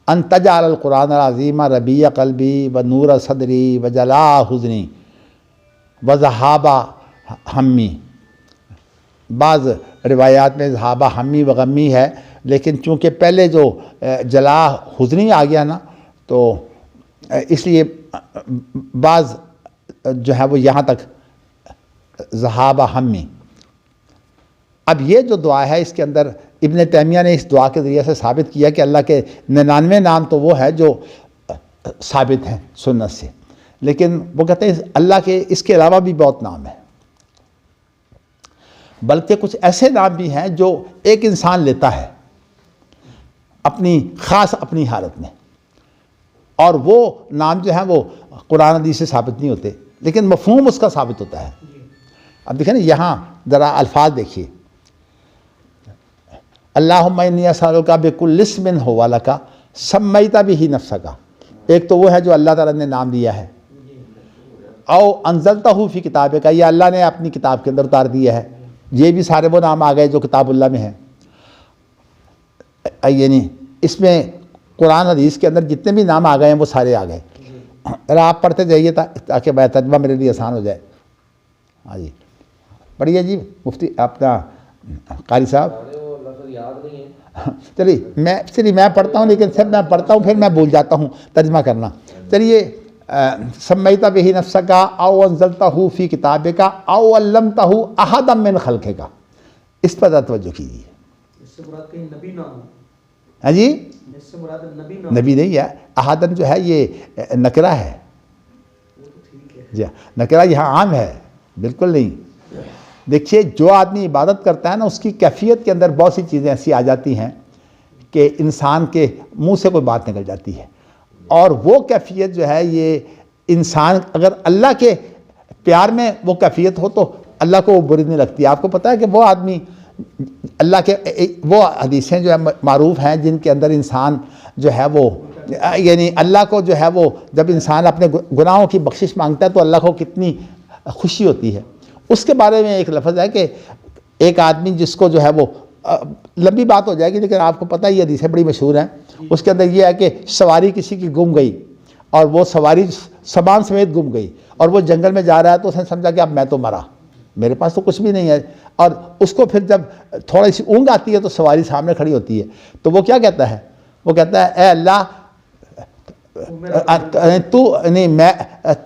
ان تجعل القرآن العظیم ربیع قلبی و نور صدری و جلاء حزنی و ذہاب ہمی. بعض روایات میں ذہاب ہمی و غمی ہے، لیکن چونکہ پہلے جو جلاء حزنی آ گیا نا، تو اس لیے بعض جو ہے وہ یہاں تک ذہاب ہمی. اب یہ جو دعا ہے اس کے اندر ابن تیمیہ نے اس دعا کے ذریعے سے ثابت کیا کہ اللہ کے 99 نام تو وہ ہے جو ثابت ہیں سنت سے، لیکن وہ کہتے ہیں اللہ کے اس کے علاوہ بھی بہت نام ہیں، بلکہ کچھ ایسے نام بھی ہیں جو ایک انسان لیتا ہے اپنی خاص اپنی حالت میں، اور وہ نام جو ہیں وہ قرآن حدیث سے ثابت نہیں ہوتے، لیکن مفہوم اس کا ثابت ہوتا ہے. اب دیکھیں نا یہاں ذرا الفاظ دیکھیے، اللہم انی اسألک بکل اسم ھو لک سمیت بہ نفسک. ایک تو وہ ہے جو اللہ تعالیٰ نے نام دیا ہے، او انزلتہ فی کتابک، یہ اللہ نے اپنی کتاب کے اندر اتار دیا ہے. یہ بھی سارے وہ نام آ گئے جو کتاب اللہ میں ہیں، یعنی اس میں قرآن حدیث کے اندر جتنے بھی نام آ گئے ہیں وہ سارے آ گئے. ذرا آپ پڑھتے جائیے تاکہ میں ترجمہ میرے لیے آسان ہو جائے. ہاں جی پڑھیے جی مفتی اپنا قاری صاحب. وہ لفظ یاد نہیں ہے. چلیے میں پڑھتا ہوں، لیکن سب میں پڑھتا ہوں پھر میں بھول جاتا ہوں ترجمہ کرنا. چلیے سمیت بہ نفسک او انزلتہ فی کتابک او علمتہ احدا من خلقک. اس پر توجہ کیجیے. اس سے مراد کہیں نبی نام، ہاں جی اس سے مراد نبی نام، نبی نہیں ہے. احدن جو ہے یہ نکرہ ہے. وہ تو ٹھیک ہے. جی نکرہ یہاں عام ہے، بالکل نہیں. دیکھیے جو آدمی عبادت کرتا ہے نا، اس کی کیفیت کے اندر بہت سی چیزیں ایسی آ جاتی ہیں کہ انسان کے منہ سے کوئی بات نکل جاتی ہے، اور وہ کیفیت جو ہے یہ انسان اگر اللہ کے پیار میں وہ کیفیت ہو تو اللہ کو وہ بری نہیں لگتی. آپ کو پتہ ہے کہ وہ آدمی اللہ کے وہ حدیثیں جو ہے معروف ہیں جن کے اندر انسان جو ہے وہ یعنی اللہ کو جو ہے وہ جب انسان اپنے گناہوں کی بخشش مانگتا ہے تو اللہ کو کتنی خوشی ہوتی ہے. اس کے بارے میں ایک لفظ ہے کہ ایک آدمی جس کو جو ہے وہ لمبی بات ہو جائے گی لیکن آپ کو پتہ ہی حدیثیں بڑی مشہور ہیں. اس کے اندر یہ ہے کہ سواری کسی کی گم گئی اور وہ سواری سامان سمیت گم گئی اور وہ جنگل میں جا رہا ہے تو اس نے سمجھا کہ اب میں تو مرا، میرے پاس تو کچھ بھی نہیں ہے. اور اس کو پھر جب تھوڑی سی اونگ آتی ہے تو سواری سامنے کھڑی ہوتی ہے تو وہ کیا کہتا ہے؟ وہ کہتا ہے اے اللہ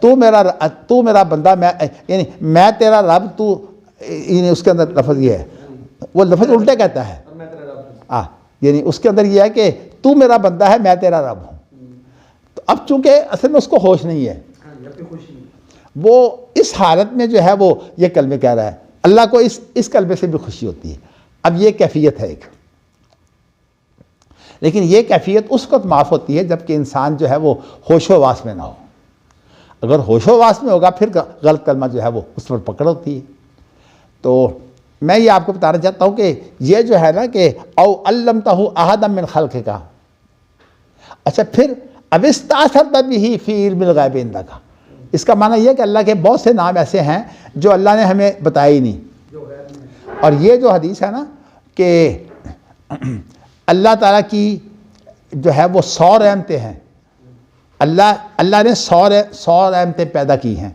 تو میرا بندہ، یعنی میں تیرا رب، تو یعنی اس کے اندر لفظ یہ ہے، وہ لفظ الٹے کہتا ہے. اور میں تیرا رب ہوں. یعنی اس کے اندر یہ ہے کہ تو میرا بندہ ہے، میں تیرا رب ہوں. تو اب چونکہ اصل میں اس کو ہوش نہیں ہے، ہاں جی، اپنی خوشی نہیں. وہ اس حالت میں جو ہے وہ یہ کلمے کہہ رہا ہے. اللہ کو اس کلمے سے بھی خوشی ہوتی ہے. اب یہ کیفیت ہے ایک، لیکن یہ کیفیت اس وقت معاف ہوتی ہے جب کہ انسان جو ہے وہ ہوش و حواس میں نہ ہو. اگر ہوش و حواس میں ہوگا پھر غلط کلمہ جو ہے وہ اس پر پکڑ ہوتی ہے. تو میں یہ آپ کو بتانا چاہتا ہوں کہ یہ جو ہے نا کہ او علمتہ احدا من خلقک. اچھا پھر اب استأثرت بہ فی علم الغیب عندک. اس کا معنی یہ ہے کہ اللہ کے بہت سے نام ایسے ہیں جو اللہ نے ہمیں بتائے ہی نہیں. جو غیر میں اور یہ جو حدیث ہے نا کہ اللہ تعالیٰ کی جو ہے وہ 100 رحمتیں ہیں، اللہ نے 100 رحمتیں پیدا کی ہیں،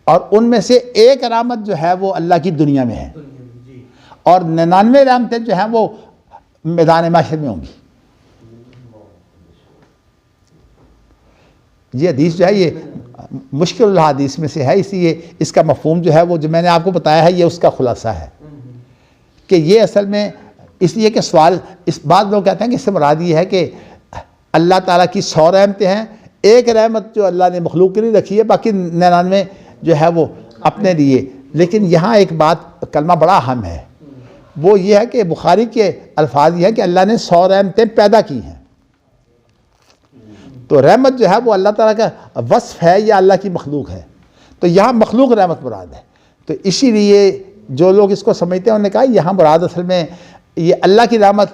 اور ان میں سے ایک رحمت جو ہے وہ اللہ کی دنیا میں ہے، دنیا میں جی. اور 99 رحمتیں جو ہیں وہ میدان محشر میں ہوں گی. یہ حدیث جو ہے یہ مشکل الحادیث میں سے ہے، اس لیے اس کا مفہوم جو ہے وہ جو میں نے آپ کو بتایا ہے یہ اس کا خلاصہ ہے کہ یہ اصل میں اس لیے کہ سوال اس بعد لوگ کہتے ہیں کہ اس سے مراد یہ ہے کہ اللہ تعالیٰ کی 100 رحمتیں ہیں، ایک رحمت جو اللہ نے مخلوق کے لیے رکھی ہے، باقی 99 جو ہے وہ اپنے لیے. لیکن یہاں ایک بات کلمہ بڑا اہم ہے, وہ یہ ہے کہ بخاری کے الفاظ یہ ہے کہ اللہ نے 100 رحمتیں پیدا کی ہیں. تو رحمت جو ہے وہ اللہ تعالیٰ کا وصف ہے یا اللہ کی مخلوق ہے؟ تو یہاں مخلوق رحمت مراد ہے. تو اسی لیے جو لوگ اس کو سمجھتے ہیں انہوں نے کہا یہاں مراد اصل میں یہ اللہ کی رحمت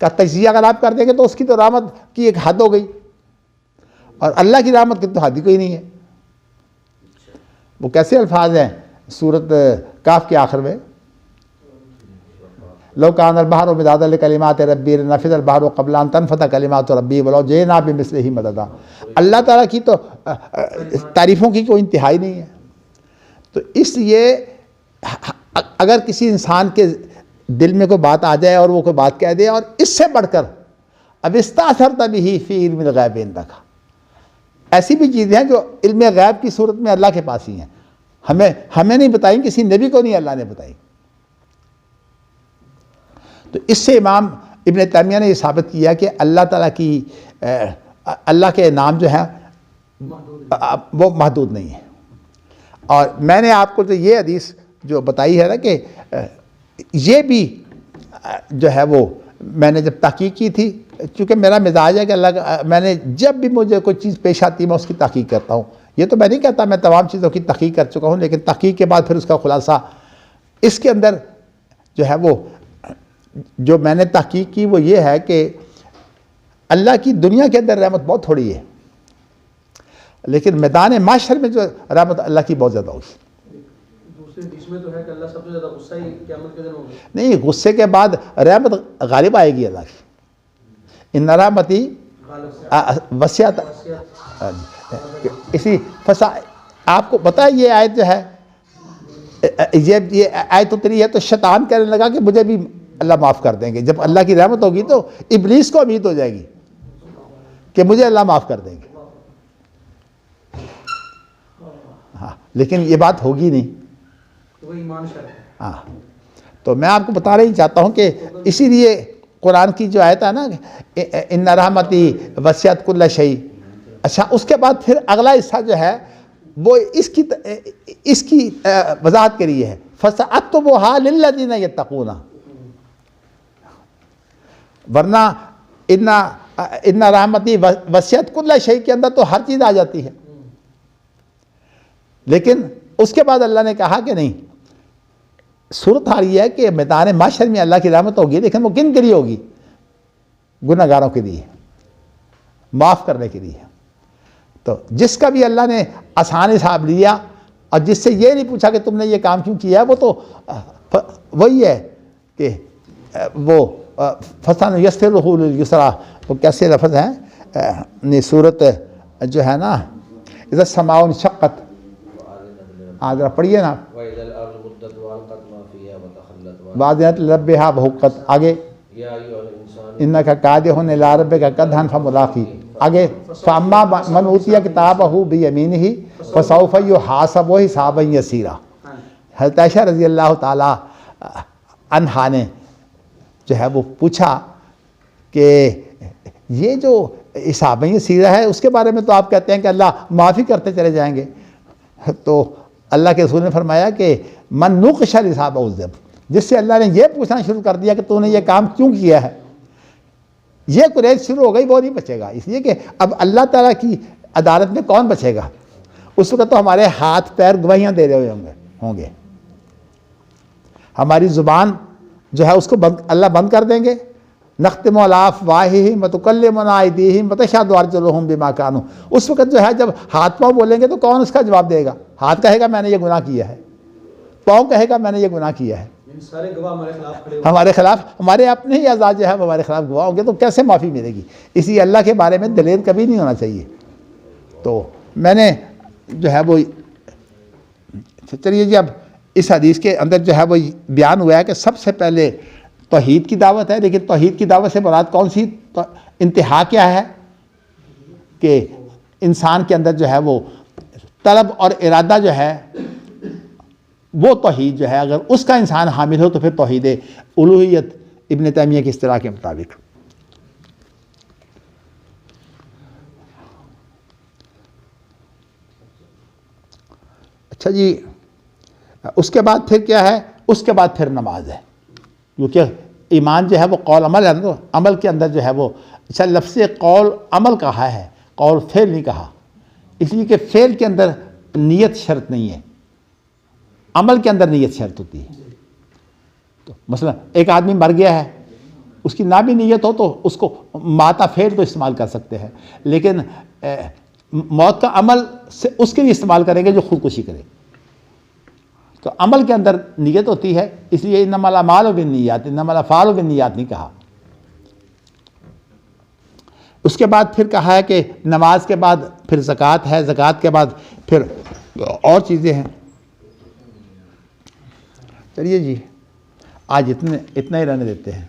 کا تجزیہ اگر آپ کر دیں گے تو اس کی تو رحمت کی ایک حد ہو گئی, اور اللہ کی رحمت کی تو حد ہی کوئی نہیں ہے. وہ کیسے الفاظ ہیں سورۃ کاف کے آخر میں, لو کان البحر مدادا لکلمات ربی لنفذ البحر قبل ان تنفذ کلمات ربی ولو جئنا بمثلہ مددا. اللہ تعالیٰ کی تو تعریفوں کی کوئی انتہائی نہیں ہے. تو اس لیے اگر کسی انسان کے دل میں کوئی بات آ جائے اور وہ کوئی بات کہہ دے, اور اس سے بڑھ کر اب استاثرت بہ فی علم الغیب عندک, ایسی بھی چیزیں ہیں جو علم غیب کی صورت میں اللہ کے پاس ہی ہیں, ہمیں نہیں بتائیں, کسی نبی کو نہیں اللہ نے بتائی. تو اس سے امام ابن تیمیہ نے یہ ثابت کیا کہ اللہ تعالیٰ کی اللہ کے نام جو ہیں وہ محدود نہیں ہیں. اور میں نے آپ کو تو یہ حدیث جو بتائی ہے نا کہ یہ بھی جو ہے وہ میں نے جب تحقیق کی تھی, چونکہ میرا مزاج ہے کہ اللہ کا میں نے جب بھی مجھے کوئی چیز پیش آتی ہے میں اس کی تحقیق کرتا ہوں. یہ تو میں نہیں کہتا میں تمام چیزوں کی تحقیق کر چکا ہوں, لیکن تحقیق کے بعد پھر اس کا خلاصہ اس کے اندر جو ہے وہ جو میں نے تحقیق کی وہ یہ ہے کہ اللہ کی دنیا کے اندر رحمت بہت تھوڑی ہے, لیکن میدان معاشر میں جو رحمت اللہ کی بہت زیادہ ہوگی. دوسرے حدیث میں تو ہے کہ اللہ سب سے زیادہ غصہ ہی قیامت کے دن ہوگا. نہیں, غصے کے بعد رحمت غالب آئے گی اللہ کی. ان رحمتی وسعت. اسی آپ کو پتہ ہے یہ آیت جو ہے یہ آیت اتری ہے تو شیطان کہنے لگا کہ مجھے بھی اللہ معاف کر دیں گے. جب اللہ کی رحمت ہوگی تو ابلیس کو امید ہو جائے گی کہ مجھے اللہ معاف کر دیں گے. ہاں, لیکن یہ بات ہوگی نہیں. وہ ایمان شرط ہے. ہاں, تو میں آپ کو بتا رہی چاہتا ہوں کہ اسی لیے قرآن کی جو آیت ہے نا ان رحمتی وسعت کل شیء, اچھا اس کے بعد پھر اگلا حصہ جو ہے وہ اس کی وضاحت کے لیے ہے, فَسَأَكْتُبُهَا لِلَّذِينَ يَتَّقُونَ. ورنہ ان رحمتی وسعت کل شیء کے اندر تو ہر چیز آ جاتی ہے, لیکن اس کے بعد اللہ نے کہا کہ نہیں, صورت حال یہ ہے کہ میدان معاشر میں اللہ کی رحمت ہوگی, لیکن وہ کن کے لیے ہوگی؟ گناہ گاروں کے لیے, معاف کرنے کے لیے. تو جس کا بھی اللہ نے آسان حساب لیا اور جس سے یہ نہیں پوچھا کہ تم نے یہ کام کیوں کیا ہے, وہ تو وہی ہے کہ وہ فَسَنُ يَسِّرُهُ لِلْيُسْرَىٰ. وہ کیسے لفظ ہیں صورت جو ہے نا اذا السماء انشقت, ذرا پڑھیے نا, وَأَذِنَتْ لِرَبِّهَا وَحُقَّتْ. آگے إِنَّكَ كَادِحٌ إِلَىٰ رَبِّكَ كَدْحًا فَمُلَاقِيهِ. آگے فَأَمَّا مَنْ أُوتِيَ كِتَابَهُ بِيَمِينِهِ فَسَوْفَ يُحَاسَبُ حِسَابًا يَسِيرًا. حضرت عائشہ رضی اللہ تعالی عنہا نے جو ہے وہ پوچھا کہ یہ جو حساب یسیرہ ہے اس کے بارے میں تو آپ کہتے ہیں کہ اللہ معافی کرتے چلے جائیں گے. تو اللہ کے رسول نے فرمایا کہ من نُقِشَ الحساب عُذِّبَ, جس سے اللہ نے یہ پوچھنا شروع کر دیا کہ تو نے یہ کام کیوں کیا ہے, یہ قریش شروع ہو گئی, وہ نہیں بچے گا. اس لیے کہ اب اللہ تعالیٰ کی عدالت میں کون بچے گا؟ اس وقت تو ہمارے ہاتھ پیر گواہیاں دے رہے ہوں گے, ہماری زبان جو ہے اس کو اللہ بند کر دیں گے. نختم علی افواہہم وتکلمنا ایدیہم وتشہد ارجلہم بما کانوا. اس وقت جو ہے جب ہاتھ پاؤں بولیں گے تو کون اس کا جواب دے گا؟ ہاتھ کہے گا میں نے یہ گناہ کیا ہے, پاؤں کہے گا میں نے یہ گناہ کیا ہے. سارے گواہ ہمارے خلاف کھڑے ہمارے خلاف, ہمارے اپنے ہی اعضاء جو ہے ہمارے خلاف گواہ ہوں گے, تو کیسے معافی ملے گی؟ اسی اللہ کے بارے میں دلیر کبھی نہیں ہونا چاہیے. تو میں نے جو ہے وہ چلیے جی, اب اس حدیث کے اندر جو ہے وہ بیان ہوا ہے کہ سب سے پہلے توحید کی دعوت ہے, لیکن توحید کی دعوت سے مراد کون سی انتہا کیا ہے؟ کہ انسان کے اندر جو ہے وہ طلب اور ارادہ جو ہے وہ توحید جو ہے اگر اس کا انسان حامل ہو تو پھر توحید الوہیت ابن تیمیہ کی اصطلاح کے مطابق. اچھا جی، اس کے بعد پھر کیا ہے؟ اس کے بعد پھر نماز ہے، کیونکہ ایمان جو ہے وہ قول عمل ہے نا، عمل کے اندر جو ہے وہ، اچھا لفظ قول عمل کہا ہے، قول فعل نہیں کہا، اس لیے کہ فعل کے اندر نیت شرط نہیں ہے، عمل کے اندر نیت شرط ہوتی ہے۔ تو مثلا ایک آدمی مر گیا ہے، اس کی نہ بھی نیت ہو تو اس کو ماتا فعل تو استعمال کر سکتے ہیں، لیکن موت کا عمل سے اس کے لیے استعمال کریں گے جو خودکشی کرے، تو عمل کے اندر نیت ہوتی ہے، اس لیے انما الاعمال بالنیات، انما الافعال بالنیات نہیں کہا۔ اس کے بعد پھر کہا ہے کہ نماز کے بعد پھر زکوٰۃ ہے، زکوٰۃ کے بعد پھر اور چیزیں ہیں۔ چلیے جی، آج اتنا ہی رہنے دیتے ہیں۔